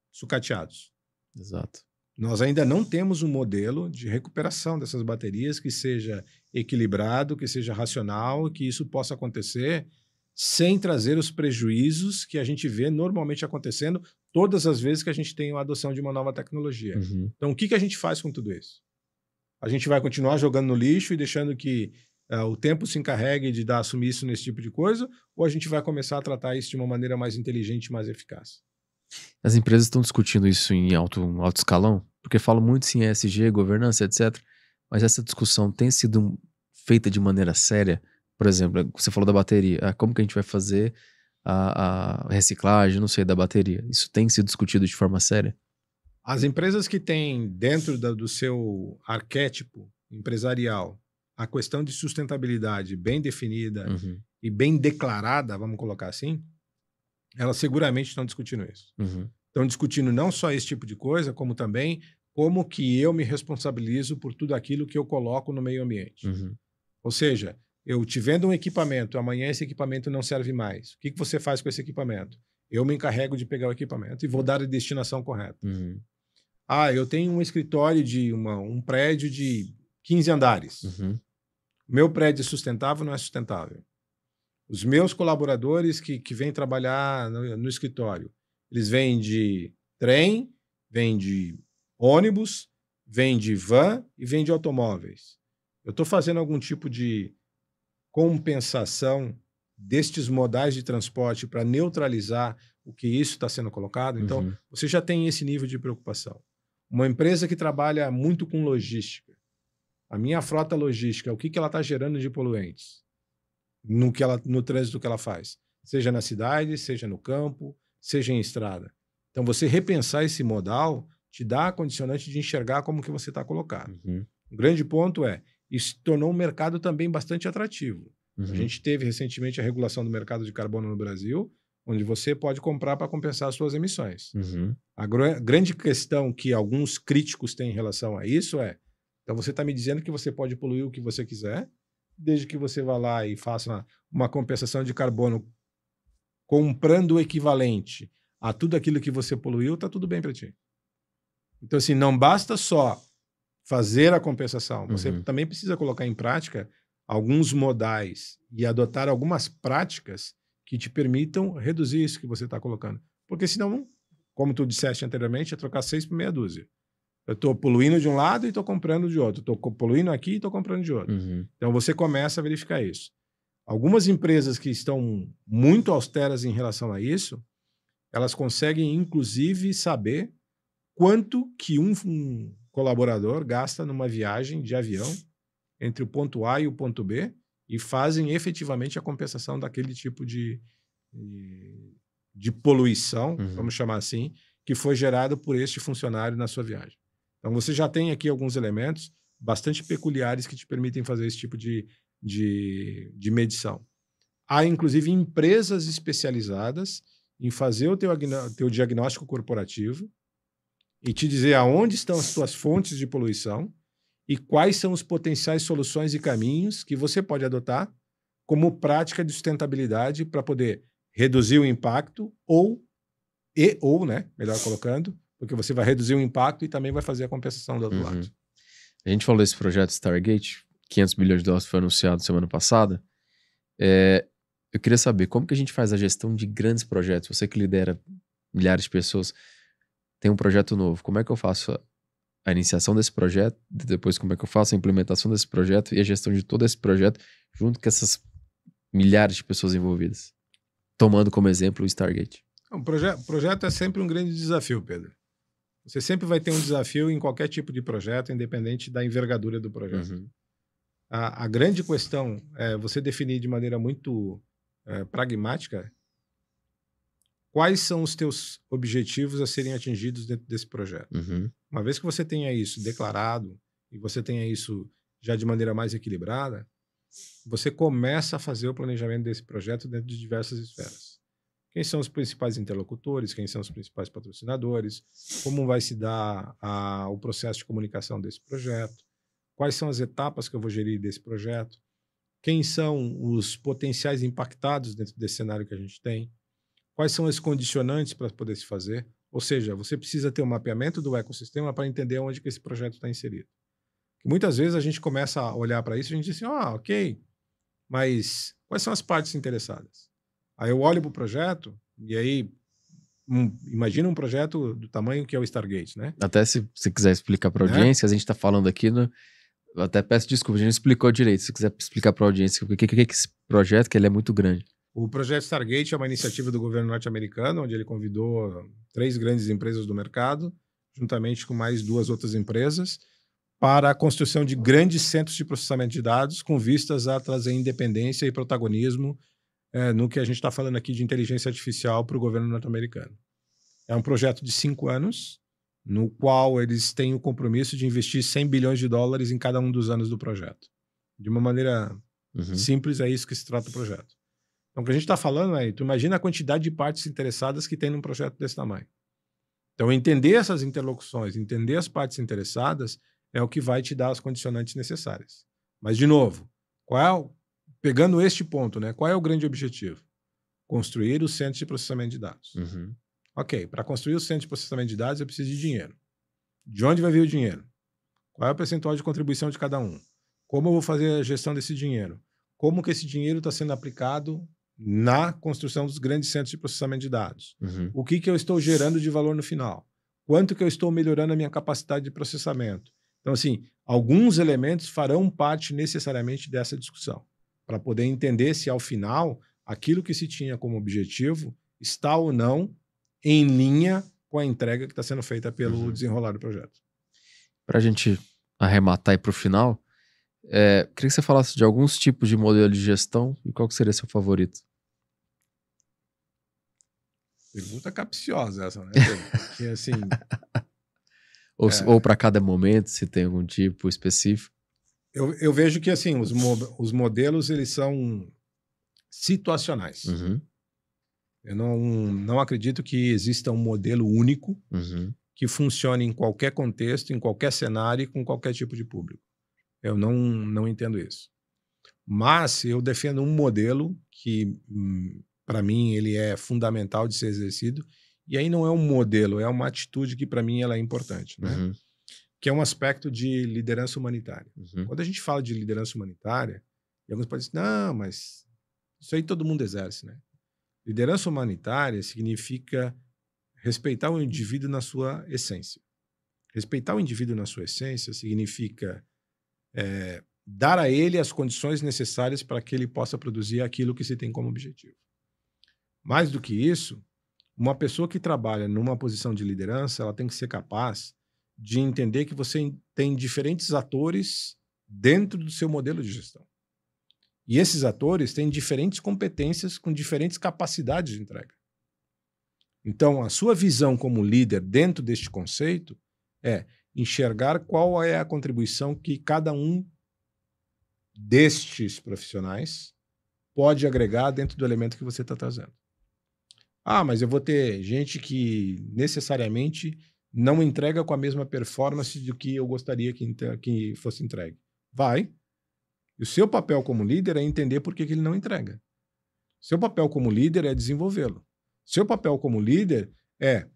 sucateados? Exato. Nós ainda não temos um modelo de recuperação dessas baterias que seja equilibrado, que seja racional, que isso possa acontecer sem trazer os prejuízos que a gente vê normalmente acontecendo todas as vezes que a gente tem a adoção de uma nova tecnologia. Então, o que a gente faz com tudo isso? A gente vai continuar jogando no lixo e deixando que o tempo se encarregue de dar sumiço nesse tipo de coisa, ou a gente vai começar a tratar isso de uma maneira mais inteligente, mais eficaz? As empresas estão discutindo isso em alto escalão, porque falam muito em ESG, governança, etc. Mas essa discussão tem sido feita de maneira séria. Por exemplo, você falou da bateria. Como que a gente vai fazer a reciclagem, não sei, da bateria? Isso tem sido discutido de forma séria? As empresas que têm dentro do seu arquétipo empresarial a questão de sustentabilidade bem definida e bem declarada, vamos colocar assim, elas seguramente estão discutindo isso. Estão discutindo não só esse tipo de coisa, como também como que eu me responsabilizo por tudo aquilo que eu coloco no meio ambiente. Ou seja, eu te vendo um equipamento, amanhã esse equipamento não serve mais. O que você faz com esse equipamento? Eu me encarrego de pegar o equipamento e vou dar a destinação correta. Eu tenho um escritório de um prédio de 15 andares. Meu prédio é sustentável ou não é sustentável? Os meus colaboradores que vêm trabalhar no escritório, eles vêm de trem, vêm de ônibus, vêm de van e vêm de automóveis. Eu estou fazendo algum tipo de compensação destes modais de transporte para neutralizar o que isso está sendo colocado? Então, você já tem esse nível de preocupação. Uma empresa que trabalha muito com logística. A minha frota logística, o que ela está gerando de poluentes no trânsito que ela faz? Seja na cidade, seja no campo, seja em estrada. Então, você repensar esse modal te dá a condicionante de enxergar como que você está colocado. O grande ponto isso tornou um mercado também bastante atrativo. A gente teve recentemente a regulação do mercado de carbono no Brasil, onde você pode comprar para compensar as suas emissões. A grande questão que alguns críticos têm em relação a isso então você está me dizendo que você pode poluir o que você quiser, desde que você vá lá e faça uma compensação de carbono comprando o equivalente a tudo aquilo que você poluiu, está tudo bem para ti. Então, assim, não basta só fazer a compensação, você também precisa colocar em prática alguns modais e adotar algumas práticas que te permitam reduzir isso que você está colocando. Porque senão, como tu disseste anteriormente, é trocar 6 por meia dúzia. Eu estou poluindo de um lado e estou comprando de outro. Estou poluindo aqui e estou comprando de outro. Então você começa a verificar isso. Algumas empresas que estão muito austeras em relação a isso, elas conseguem, inclusive, saber quanto que um colaborador gasta numa viagem de avião entre o ponto A e o ponto B e fazem efetivamente a compensação daquele tipo de poluição, vamos chamar assim, que foi gerado por este funcionário na sua viagem. Então, você já tem aqui alguns elementos bastante peculiares que te permitem fazer esse tipo de medição. Há, inclusive, empresas especializadas em fazer o teu diagnóstico corporativo e te dizer aonde estão as tuas fontes de poluição e quais são os potenciais soluções e caminhos que você pode adotar como prática de sustentabilidade para poder reduzir o impacto ou, né, melhor colocando, porque você vai reduzir o impacto e também vai fazer a compensação do outro lado. A gente falou desse projeto Stargate, 500 bilhões de dólares foi anunciado semana passada. Eu queria saber como que a gente faz a gestão de grandes projetos. Você que lidera milhares de pessoas, tem um projeto novo. Como é que eu faço a iniciação desse projeto, depois como é que eu faço a implementação desse projeto e a gestão de todo esse projeto junto com essas milhares de pessoas envolvidas? Tomando como exemplo o Stargate. O projeto é sempre um grande desafio, Pedro. Você sempre vai ter um desafio em qualquer tipo de projeto, independente da envergadura do projeto. A grande questão é você definir de maneira muito pragmática quais são os teus objetivos a serem atingidos dentro desse projeto. Uma vez que você tenha isso declarado e você tenha isso já de maneira mais equilibrada, você começa a fazer o planejamento desse projeto dentro de diversas esferas. Quem são os principais interlocutores, quem são os principais patrocinadores, como vai se dar o processo de comunicação desse projeto, quais são as etapas que eu vou gerir desse projeto, quem são os potenciais impactados dentro desse cenário que a gente tem, quais são os condicionantes para poder se fazer. Ou seja, você precisa ter um mapeamento do ecossistema para entender onde que esse projeto está inserido. Muitas vezes a gente começa a olhar para isso e a gente diz assim, ok, mas quais são as partes interessadas? Aí eu olho para o projeto e aí imagina um projeto do tamanho que é o Stargate, né? Até se você quiser explicar para a audiência, a gente está falando aqui eu até peço desculpa, a gente não explicou direito. Se você quiser explicar para a audiência o que é esse projeto, que ele é muito grande. O projeto Stargate é uma iniciativa do governo norte-americano, onde ele convidou 3 grandes empresas do mercado, juntamente com mais 2 outras empresas, para a construção de grandes centros de processamento de dados, com vistas a trazer independência e protagonismo no que a gente está falando aqui de inteligência artificial para o governo norte-americano. É um projeto de 5 anos, no qual eles têm o compromisso de investir 100 bilhões de dólares em cada um dos anos do projeto. De uma maneira simples, é isso que se trata o projeto. Então, o que a gente está falando é, tu imagina a quantidade de partes interessadas que tem num projeto desse tamanho. Então, entender essas interlocuções, entender as partes interessadas, é o que vai te dar as condicionantes necessárias. Mas, de novo, pegando este ponto, né, qual é o grande objetivo? Construir o centro de processamento de dados. Ok, para construir o centro de processamento de dados, eu preciso de dinheiro. De onde vai vir o dinheiro? Qual é o percentual de contribuição de cada um? Como eu vou fazer a gestão desse dinheiro? Como que esse dinheiro está sendo aplicado na construção dos grandes centros de processamento de dados? O que eu estou gerando de valor no final? Quanto que eu estou melhorando a minha capacidade de processamento? Então, assim, alguns elementos farão parte necessariamente dessa discussão, para poder entender se, ao final, aquilo que se tinha como objetivo está ou não em linha com a entrega que está sendo feita pelo desenrolar do projeto. Para a gente arrematar e para o final, queria que você falasse de alguns tipos de modelo de gestão e qual que seria seu favorito. Pergunta capciosa essa, né? Porque, assim... ou para cada momento, se tem algum tipo específico. Eu vejo que, assim, os modelos, eles são situacionais. Eu não acredito que exista um modelo único que funcione em qualquer contexto, em qualquer cenário e com qualquer tipo de público. Eu não entendo isso. Mas eu defendo um modelo que, para mim, ele é fundamental de ser exercido. E aí não é um modelo, é uma atitude que, para mim, ela é importante, né? Que é um aspecto de liderança humanitária. Quando a gente fala de liderança humanitária, e alguns podem dizer, não, mas isso aí todo mundo exerce, né? Liderança humanitária significa respeitar o indivíduo na sua essência. Respeitar o indivíduo na sua essência significa dar a ele as condições necessárias para que ele possa produzir aquilo que se tem como objetivo. Mais do que isso, uma pessoa que trabalha numa posição de liderança, ela tem que ser capaz de entender que você tem diferentes atores dentro do seu modelo de gestão. E esses atores têm diferentes competências com diferentes capacidades de entrega. Então, a sua visão como líder dentro deste conceito é enxergar qual é a contribuição que cada um destes profissionais pode agregar dentro do elemento que você está trazendo. Ah, mas eu vou ter gente que necessariamente não entrega com a mesma performance do que eu gostaria que fosse entregue. Vai. E o seu papel como líder é entender por que ele não entrega. Seu papel como líder é desenvolvê-lo. Seu papel como líder é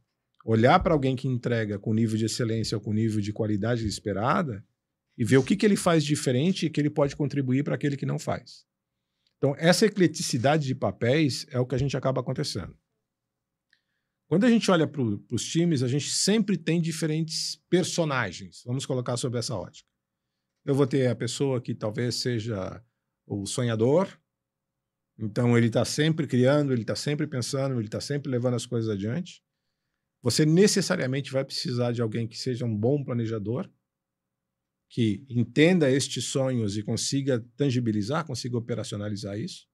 olhar para alguém que entrega com nível de excelência ou com nível de qualidade esperada e ver o que ele faz diferente e que ele pode contribuir para aquele que não faz. Então, essa ecleticidade de papéis é o que a gente acaba acontecendo. Quando a gente olha para os times, a gente sempre tem diferentes personagens. Vamos colocar sob essa ótica. Eu vou ter a pessoa que talvez seja o sonhador. Então, ele está sempre criando, ele está sempre pensando, ele está sempre levando as coisas adiante. Você necessariamente vai precisar de alguém que seja um bom planejador, que entenda estes sonhos e consiga tangibilizar, consiga operacionalizar isso.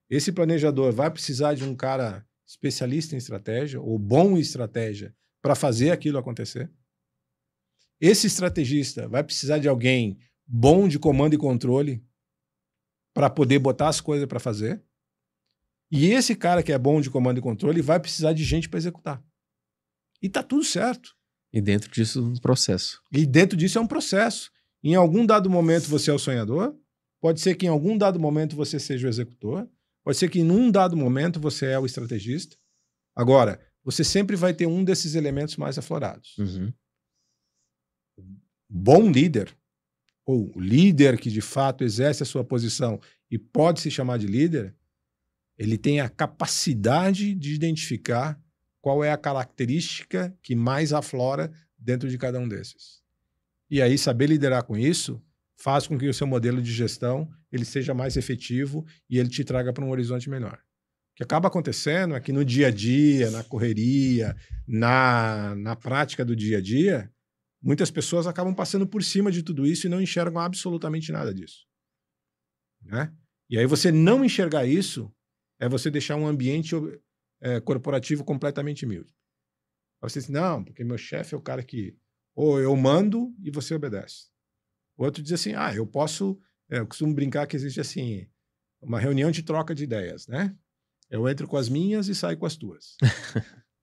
Esse planejador vai precisar de um cara especialista em estratégia ou bom em estratégia para fazer aquilo acontecer. Esse estrategista vai precisar de alguém bom de comando e controle para poder botar as coisas para fazer. E esse cara que é bom de comando e controle vai precisar de gente para executar. E tá tudo certo. E dentro disso, um processo. E dentro disso é um processo. Em algum dado momento você é o sonhador, pode ser que em algum dado momento você seja o executor, pode ser que em um dado momento você é o estrategista. Agora, você sempre vai ter um desses elementos mais aflorados. Uhum. Bom líder, ou líder que de fato exerce a sua posição e pode se chamar de líder, ele tem a capacidade de identificar qual é a característica que mais aflora dentro de cada um desses. E aí, saber liderar com isso faz com que o seu modelo de gestão ele seja mais efetivo e ele te traga para um horizonte melhor. O que acaba acontecendo é que no dia a dia, na correria, na prática do dia a dia, muitas pessoas acabam passando por cima de tudo isso e não enxergam absolutamente nada disso. Né? E aí você não enxergar isso é você deixar um ambiente corporativo completamente míope. Você diz, não, porque meu chefe é o cara que ou eu mando e você obedece. O outro diz assim, eu posso... eu costumo brincar que existe assim, uma reunião de troca de ideias, né? Eu entro com as minhas e saio com as tuas.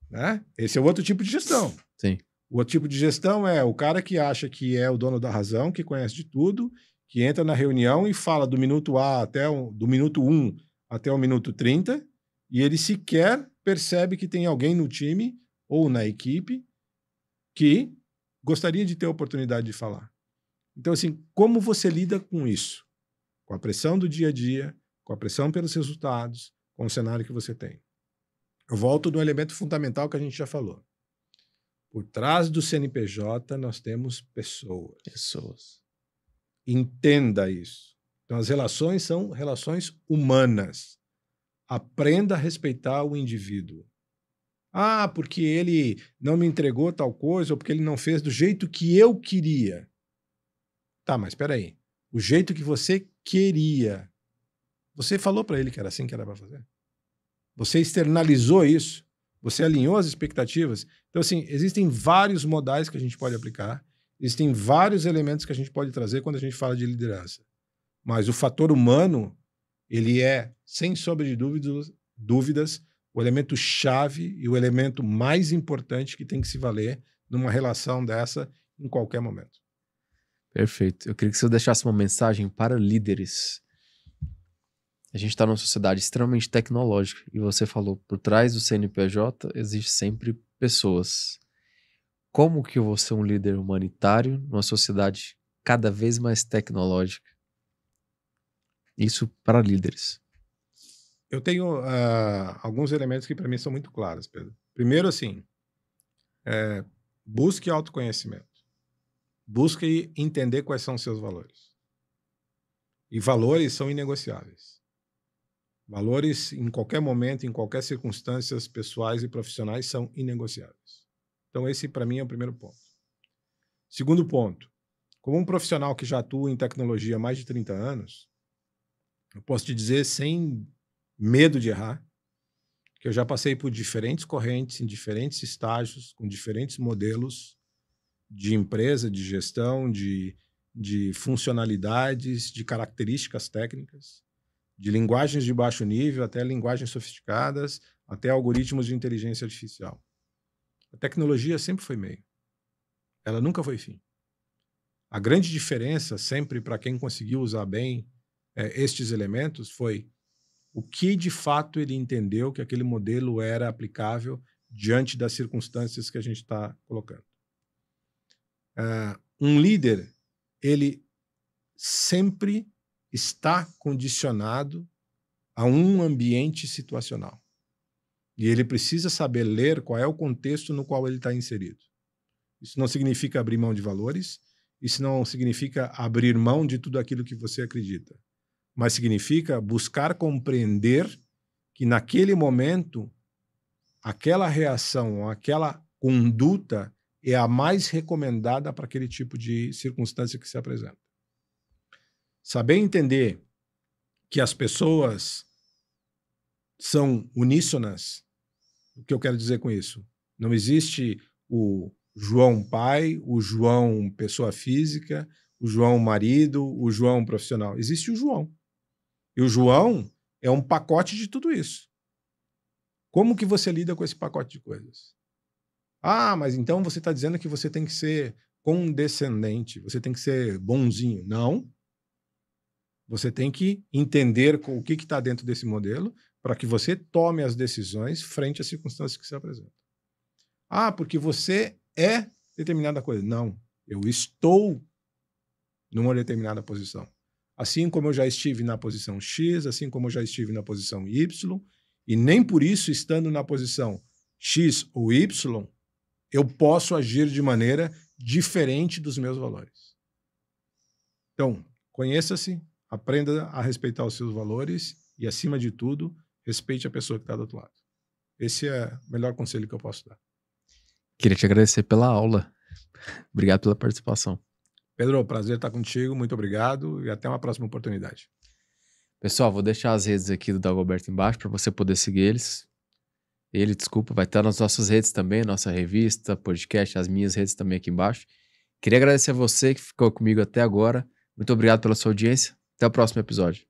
Né? Esse é o outro tipo de gestão. Sim. O outro tipo de gestão é o cara que acha que é o dono da razão, que conhece de tudo, que entra na reunião e fala do minuto A do minuto 1 até o minuto 30, e ele sequer percebe que tem alguém no time ou na equipe que gostaria de ter a oportunidade de falar. Então, assim, como você lida com isso? Com a pressão do dia a dia, com a pressão pelos resultados, com o cenário que você tem. Eu volto no elemento fundamental que a gente já falou. Por trás do CNPJ, nós temos pessoas. Pessoas. Entenda isso. Então, as relações são relações humanas. Aprenda a respeitar o indivíduo. Porque ele não me entregou tal coisa, ou porque ele não fez do jeito que eu queria. Tá, mas espera aí. O jeito que você queria, você falou para ele que era assim que era para fazer? Você externalizou isso? Você alinhou as expectativas? Então, assim, existem vários modais que a gente pode aplicar, existem vários elementos que a gente pode trazer quando a gente fala de liderança. Mas o fator humano, ele é, sem sombra de dúvidas, o elemento chave e o elemento mais importante que tem que se valer numa relação dessa em qualquer momento. Perfeito. Eu queria que você deixasse uma mensagem para líderes. A gente está numa sociedade extremamente tecnológica e você falou, por trás do CNPJ existe sempre pessoas. Como que eu vou ser um líder humanitário numa sociedade cada vez mais tecnológica? Isso para líderes. Eu tenho alguns elementos que para mim são muito claros, Pedro. Primeiro, assim, busque autoconhecimento. Busque entender quais são os seus valores. E valores são inegociáveis. Valores, em qualquer momento, em qualquer circunstâncias pessoais e profissionais, são inegociáveis. Então, esse, para mim, é o primeiro ponto. Segundo ponto, como um profissional que já atua em tecnologia há mais de 30 anos, eu posso te dizer, sem medo de errar, que eu já passei por diferentes correntes, em diferentes estágios, com diferentes modelos de empresa, de gestão, de funcionalidades, de características técnicas, de linguagens de baixo nível até linguagens sofisticadas, até algoritmos de inteligência artificial. A tecnologia sempre foi meio. Ela nunca foi fim. A grande diferença, sempre para quem conseguiu usar bem estes elementos, foi o que de fato ele entendeu que aquele modelo era aplicável diante das circunstâncias que a gente está colocando. Um líder, ele sempre está condicionado a um ambiente situacional. E ele precisa saber ler qual é o contexto no qual ele está inserido. Isso não significa abrir mão de valores, isso não significa abrir mão de tudo aquilo que você acredita, mas significa buscar compreender que naquele momento aquela reação, aquela conduta é a mais recomendada para aquele tipo de circunstância que se apresenta. Saber entender que as pessoas são uníssonas, o que eu quero dizer com isso? Não existe o João pai, o João pessoa física, o João marido, o João profissional. Existe o João. E o João é um pacote de tudo isso. Como que você lida com esse pacote de coisas? Ah, mas então você está dizendo que você tem que ser condescendente, você tem que ser bonzinho. Não. Você tem que entender o que está dentro desse modelo para que você tome as decisões frente às circunstâncias que se apresentam. Ah, porque você é determinada coisa. Não, eu estou numa determinada posição. Assim como eu já estive na posição X, assim como eu já estive na posição Y, e nem por isso, estando na posição X ou Y, eu posso agir de maneira diferente dos meus valores. Então, conheça-se, aprenda a respeitar os seus valores e, acima de tudo, respeite a pessoa que está do outro lado. Esse é o melhor conselho que eu posso dar. Queria te agradecer pela aula. Obrigado pela participação. Pedro, prazer estar contigo. Muito obrigado e até uma próxima oportunidade. Pessoal, vou deixar as redes aqui do Dagoberto embaixo para você poder seguir eles. Desculpa, vai estar nas nossas redes também, nossa revista, podcast, as minhas redes também aqui embaixo. Queria agradecer a você que ficou comigo até agora. Muito obrigado pela sua audiência. Até o próximo episódio.